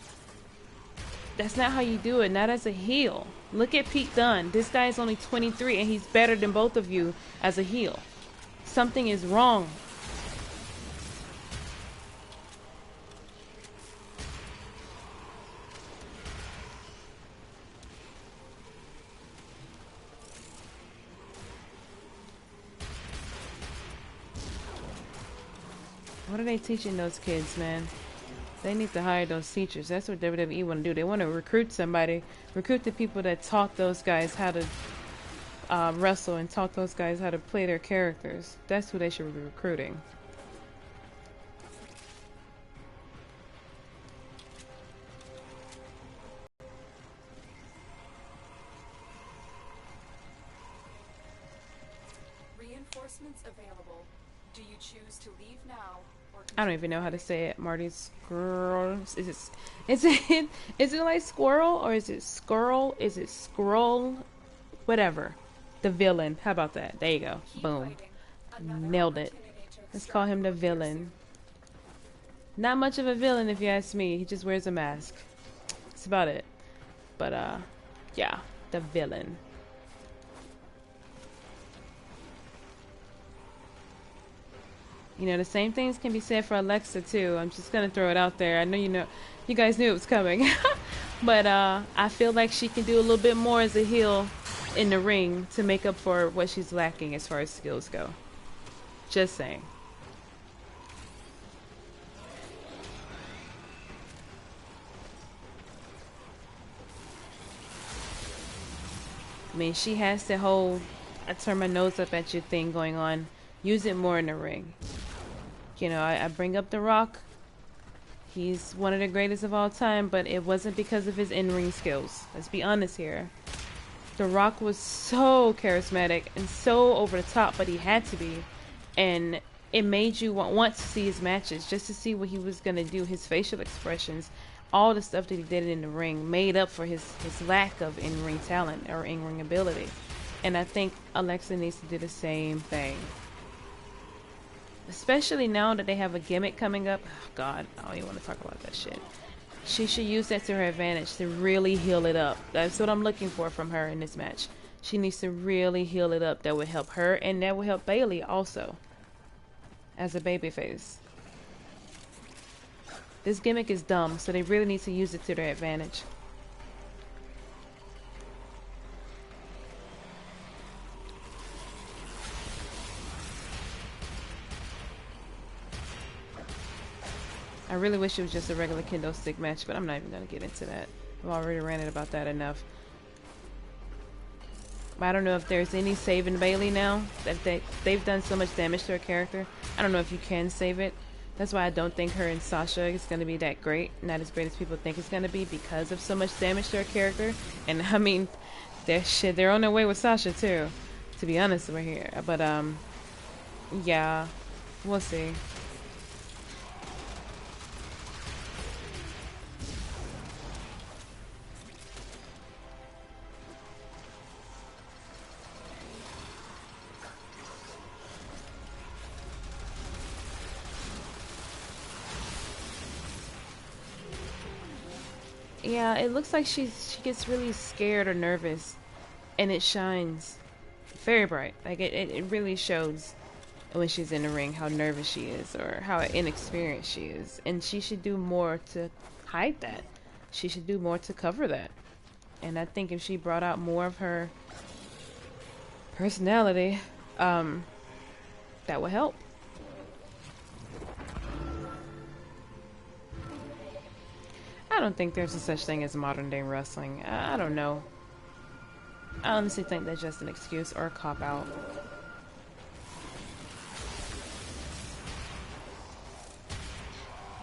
That's not how you do it, not as a heel. Look at Pete Dunne. This guy is only 23 and he's better than both of you as a heel. Something is wrong. What are they teaching those kids, man? They need to hire those teachers. That's what WWE want to do. They want to recruit somebody. Recruit the people that taught those guys how to wrestle and taught those guys how to play their characters. That's who they should be recruiting. Reinforcements available. Do you choose to leave now? I don't even know how to say it. Marty's squirrel. Is it like squirrel or is it squirrel? Is it scroll? Whatever. The villain. How about that? There you go. Boom. Nailed it. Let's call him the villain. Not much of a villain if you ask me. He just wears a mask. That's about it. But yeah, the villain. You know, the same things can be said for Alexa too. I'm just gonna throw it out there. I know you guys knew it was coming. But I feel like she can do a little bit more as a heel in the ring to make up for what she's lacking as far as skills go. Just saying. I mean, she has the whole I turn my nose up at you thing going on. Use it more in the ring. You know, I bring up The Rock. He's one of the greatest of all time, but it wasn't because of his in-ring skills. Let's be honest here. The Rock was so charismatic and so over the top, but he had to be. And it made you want to see his matches, just to see what he was going to do. His facial expressions, all the stuff that he did in the ring made up for his lack of in-ring talent or in-ring ability. And I think Alexa needs to do the same thing. Especially now that they have a gimmick coming up. Oh God, I don't even want to talk about that shit. She should use that to her advantage to really heal it up. That's what I'm looking for from her in this match. She needs to really heal it up. That would help her, and that would help Bayley also as a babyface. This gimmick is dumb, so they really need to use it to their advantage. I really wish it was just a regular kendo stick match, but I'm not even going to get into that. I've already ranted about that enough. I don't know if there's any saving Bayley now. That they've done so much damage to her character. I don't know if you can save it. That's why I don't think her and Sasha is going to be that great. Not as great as people think it's going to be because of so much damage to her character. And I mean, they're on their way with Sasha too, to be honest over here. But yeah, we'll see. Yeah, it looks like she gets really scared or nervous, and it shines very bright. Like it really shows when she's in the ring how nervous she is or how inexperienced she is, and she should do more to hide that. She should do more to cover that. And I think if she brought out more of her personality, that would help. I don't think there's a such thing as modern day wrestling. I don't know. I honestly think that's just an excuse or a cop out.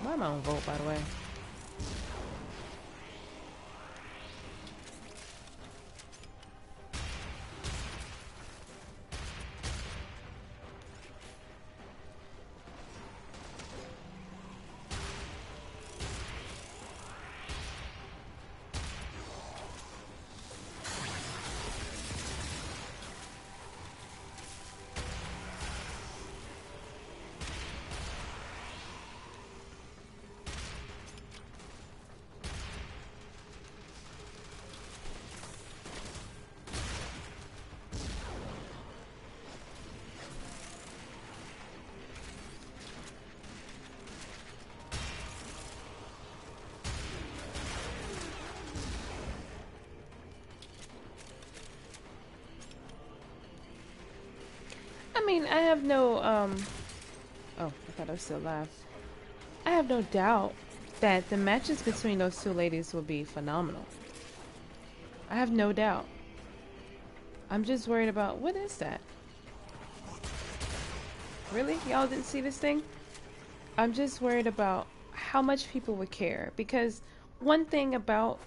Why am I on vote, by the way? I mean, I have no, oh, I thought I was still live. I have no doubt that the matches between those two ladies will be phenomenal. I have no doubt. I'm just worried about, what is that? Really? Y'all didn't see this thing? I'm just worried about how much people would care. Because one thing about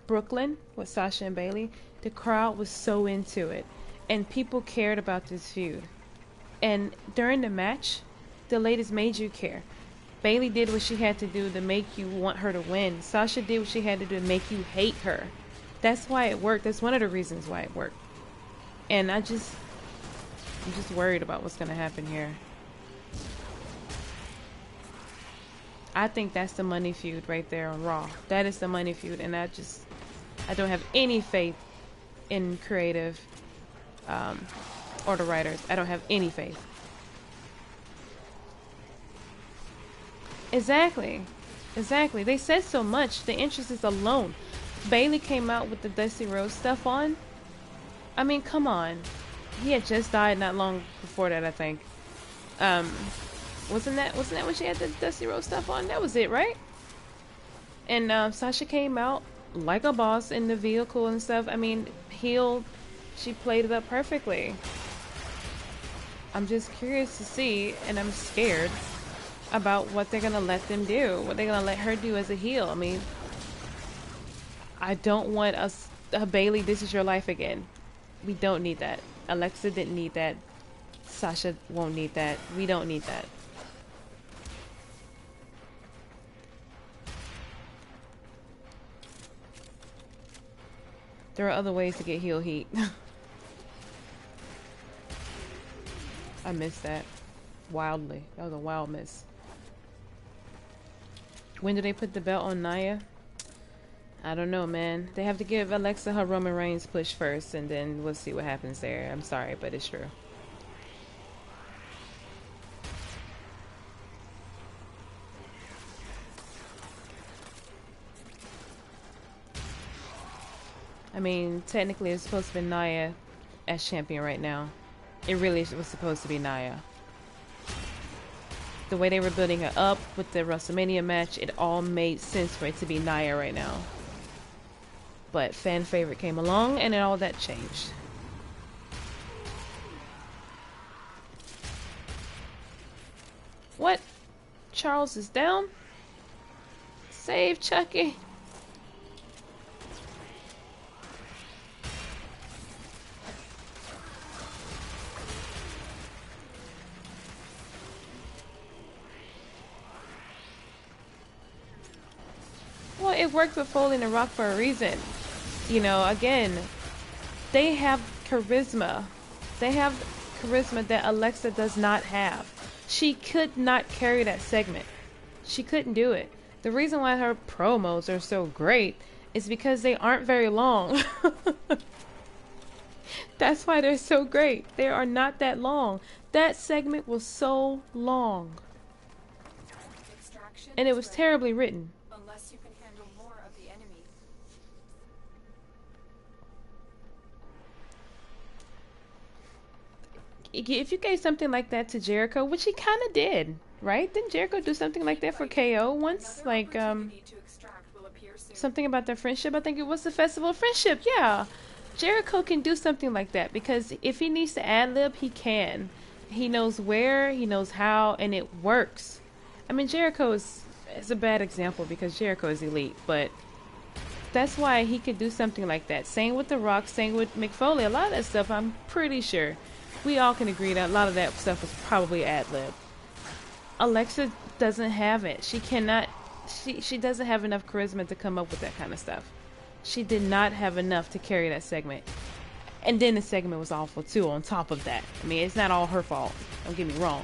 Brooklyn with Sasha and Bailey, the crowd was so into it. And people cared about this feud. And during the match, the ladies made you care. Bailey did what she had to do to make you want her to win. Sasha did what she had to do to make you hate her. That's why it worked. That's one of the reasons why it worked. And I'm just worried about what's going to happen here. I think that's the money feud right there on Raw. That is the money feud. And I don't have any faith in creative or the writers. I don't have any faith. Exactly. They said so much. The entrances alone. Bailey came out with the Dusty Rhodes stuff on. I mean, come on. He had just died not long before that, I think. Wasn't that when she had the Dusty Rhodes stuff on? That was it, right? And Sasha came out like a boss in the vehicle and stuff. I mean, she played it up perfectly. I'm just curious to see, and I'm scared about what they're gonna let them do, what they're gonna let her do as a heel. I mean, I don't want a Bailey, this is your life again. We don't need that. Alexa didn't need that. Sasha won't need that. We don't need that. There are other ways to get heel heat. I missed that wildly. That was a wild miss. When do they put the belt on Nia? I don't know, man. They have to give Alexa her Roman Reigns push first, and then we'll see what happens there. I'm sorry, but it's true. I mean, technically it's supposed to be Nia as champion right now. It really was supposed to be Nia. The way they were building her up with the WrestleMania match, it all made sense for it to be Nia right now. But fan favorite came along and all that changed. What? Charles is down? Save Chucky. Well, it worked with Foley and Rock for a reason. You know, again, they have charisma. They have charisma that Alexa does not have. She could not carry that segment. She couldn't do it. The reason why her promos are so great is because they aren't very long. That's why they're so great. They are not that long. That segment was so long. Extraction And it is was ready, terribly written. unless you can handle more of the enemy. If you gave something like that to Jericho, which he kind of did, right? Didn't Jericho do something like that for KO once? Another Like, opportunity to extract will appear soon. something about their friendship. I think it was the Festival of Friendship. Yeah. Jericho can do something like that because if he needs to ad lib, he can. He knows where, he knows how, and it works. I mean, Jericho is a bad example because Jericho is elite, but that's why he could do something like that. Same with The Rock, same with McFoley. A lot of that stuff, I'm pretty sure we all can agree that a lot of that stuff was probably ad lib. Alexa doesn't have it. She cannot. She doesn't have enough charisma to come up with that kind of stuff. She did not have enough to carry that segment. And then the segment was awful too on top of that. I mean, it's not all her fault. Don't get me wrong.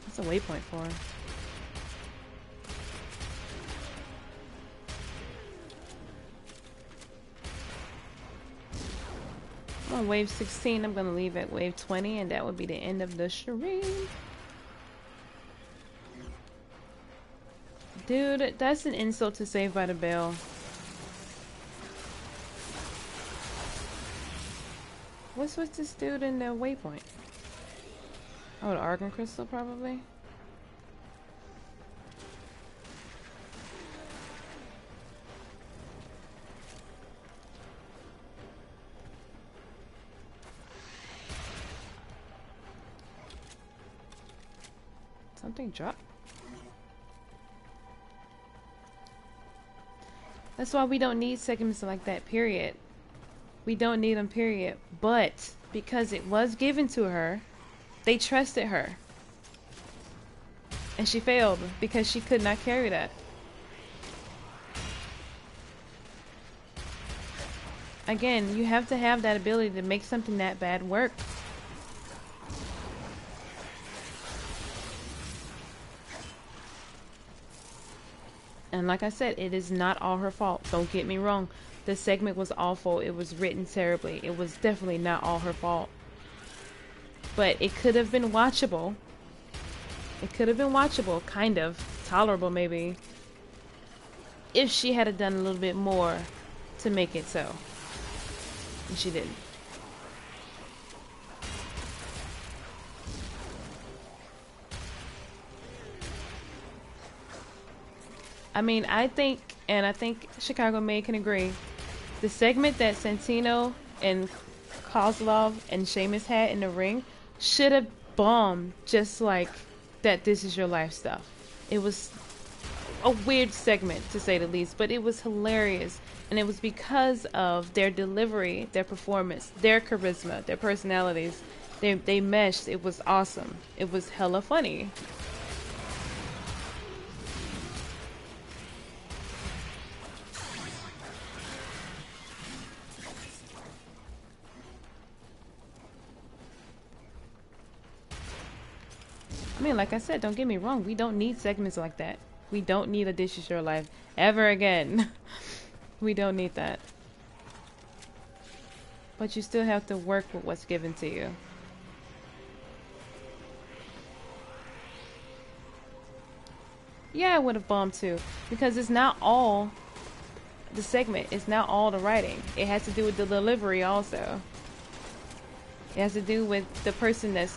That's a waypoint for her. I'm on wave 16. I'm going to leave at wave 20, and that would be the end of the charade. Dude, that's an insult to Saved by the Bell. What's with this dude in the waypoint? Oh, the Argon Crystal, probably? Something dropped. That's why we don't need segments like that, period. We don't need them, period. But because it was given to her, they trusted her. And she failed because she could not carry that. Again, you have to have that ability to make something that bad work. And like I said, it is not all her fault. Don't get me wrong. The segment was awful. It was written terribly. It was definitely not all her fault. But it could have been watchable. It could have been watchable, kind of. Tolerable, maybe. If she had done a little bit more to make it so. And she didn't. I mean, I think Chicago May can agree, the segment that Santino and Kozlov and Sheamus had in the ring should have bombed just like that This Is Your Life stuff. It was a weird segment, to say the least, but it was hilarious. And it was because of their delivery, their performance, their charisma, their personalities. They meshed. It was awesome. It was hella funny. I mean, like I said, don't get me wrong. We don't need segments like that. We don't need a This Is Your Life ever again. We don't need that. But you still have to work with what's given to you. Yeah, I would have bombed too. Because it's not all the segment. It's not all the writing. It has to do with the delivery also. It has to do with the person that's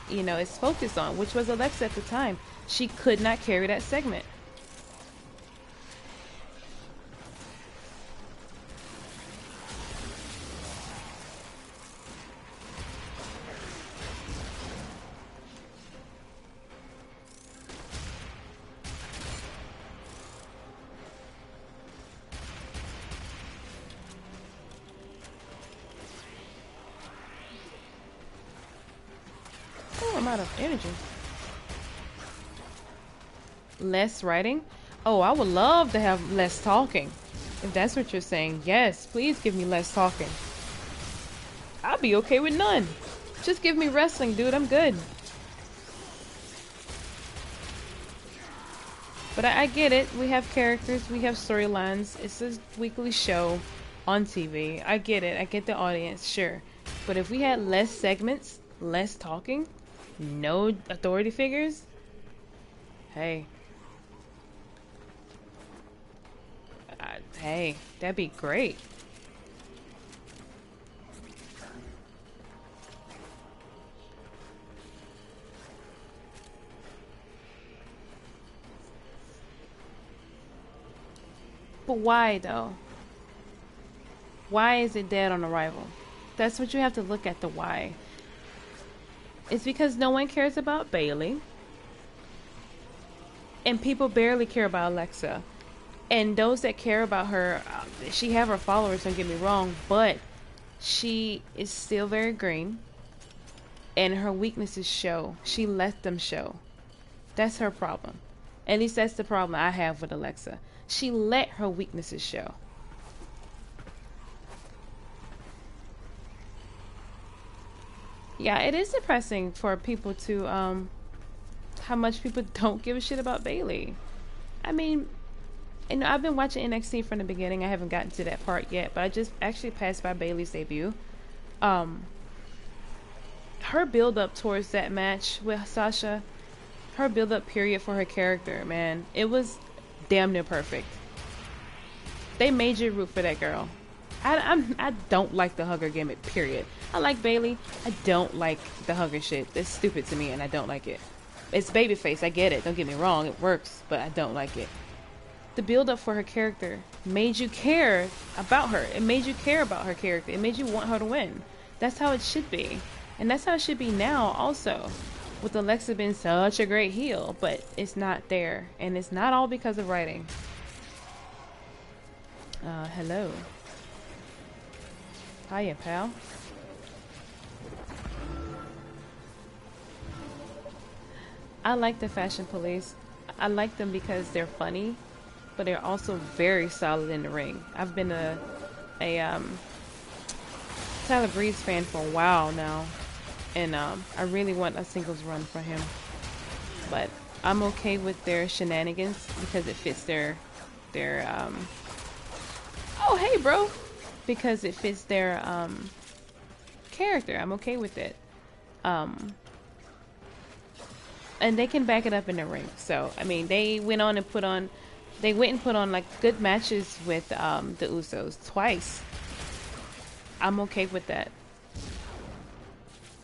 you know, is focused on, which was Alexa at the time. She could not carry that segment. Oh, I'm out of energy. Less writing? Oh, I would love to have less talking. If that's what you're saying, yes, please give me less talking. I'll be okay with none. Just give me wrestling, dude. I'm good. But I get it. We have characters. We have storylines. It's a weekly show on TV. I get it. I get the audience, sure. But if we had less segments, less talking, no authority figures, hey. Hey, that'd be great. But why though? Why is it dead on arrival? That's what you have to look at, the why. It's because no one cares about Bailey. And people barely care about Alexa. And those that care about her, she have her followers, don't get me wrong, but she is still very green. And her weaknesses show. She let them show. That's her problem. At least that's the problem I have with Alexa. She let her weaknesses show. Yeah, it is depressing for people to, how much people don't give a shit about Bailey. I mean, and I've been watching NXT from the beginning. I haven't gotten to that part yet, but I just actually passed by Bailey's debut. Her build up towards that match with Sasha, her build up period for her character, man, it was damn near perfect. They made you root for that girl. I don't like the hugger gimmick, period. I like Bailey. I don't like the hugger shit. It's stupid to me and I don't like it. It's babyface, I get it. Don't get me wrong, it works, but I don't like it. The build up for her character made you care about her. It made you care about her character. It made you want her to win. That's how it should be. And that's how it should be now also. With Alexa being such a great heel, but it's not there. And it's not all because of writing. Hello. Hiya, pal. I like the Fashion Police. I like them because they're funny, but they're also very solid in the ring. I've been a Tyler Breeze fan for a while now, and I really want a singles run for him. But I'm okay with their shenanigans because it fits their oh hey bro, because it fits their character. I'm okay with it. And they can back it up in the ring. So I mean, they went and put on like good matches with the Usos twice. I'm okay with that.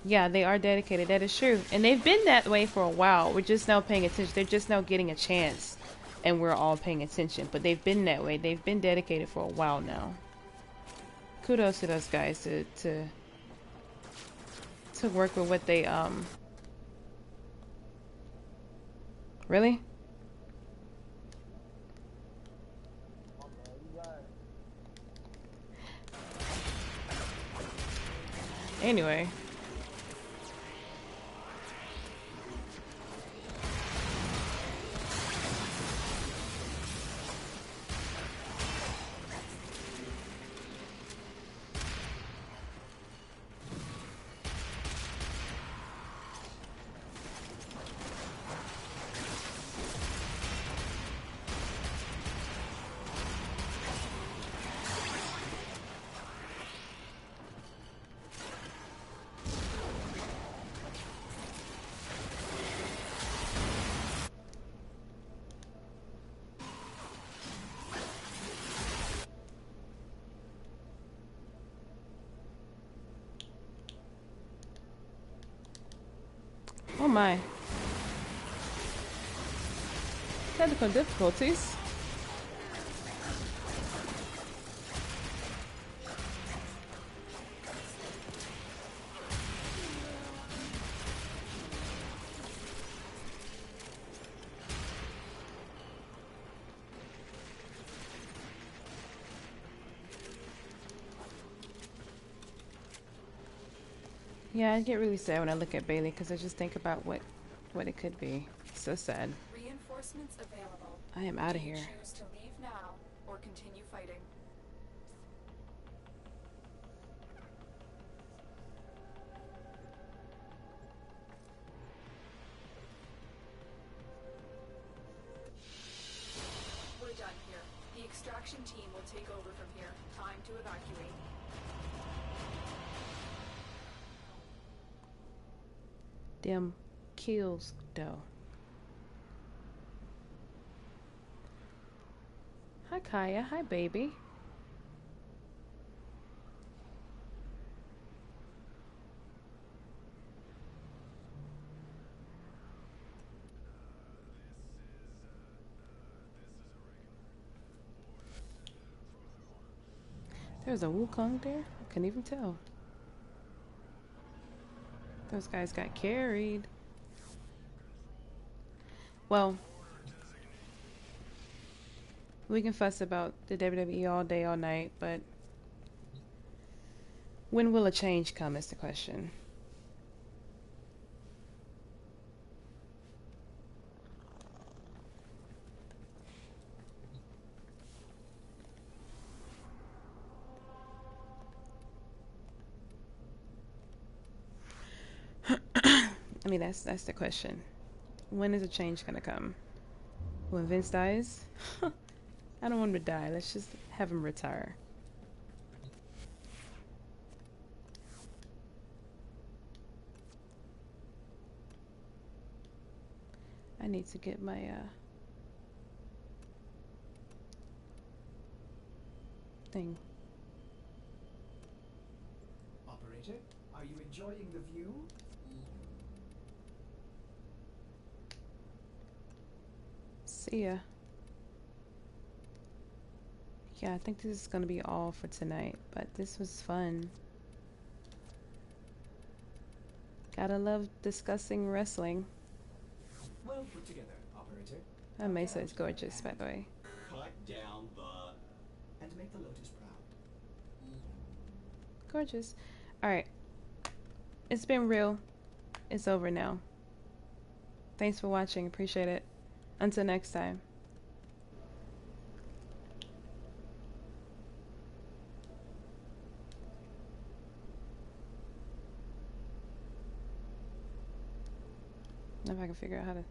Yeah, they are dedicated. That is true. And they've been that way for a while. We're just now paying attention. They're just now getting a chance. And we're all paying attention. But they've been that way. They've been dedicated for a while now. Kudos to those guys to work with what they Really? Anyway. Oh my. Technical difficulties. Yeah, I get really sad when I look at Bailey because I just think about what it could be. So sad. Reinforcements available. I am out of Do you here. choose to leave now or continue fighting. We're done here. The extraction team will take over from here. Time to evacuate. Them kills, though. Hi, Kaya. Hi, baby. There's a Wukong there? I couldn't even tell. Those guys got carried. Well, we can fuss about the WWE all day, all night, but when will a change come is the question. I mean, that's the question. When is a change gonna come? When Vince dies? I don't want him to die. Let's just have him retire. I need to get my thing. Operator, are you enjoying the view? See ya. Yeah, I think this is gonna be all for tonight, but this was fun. Gotta love discussing wrestling. Well put together, operator. That Mesa is gorgeous, by the way. Cut down the. And make the Lotus proud. Gorgeous. Alright. It's been real. It's over now. Thanks for watching. Appreciate it. Until next time. If I can figure out how to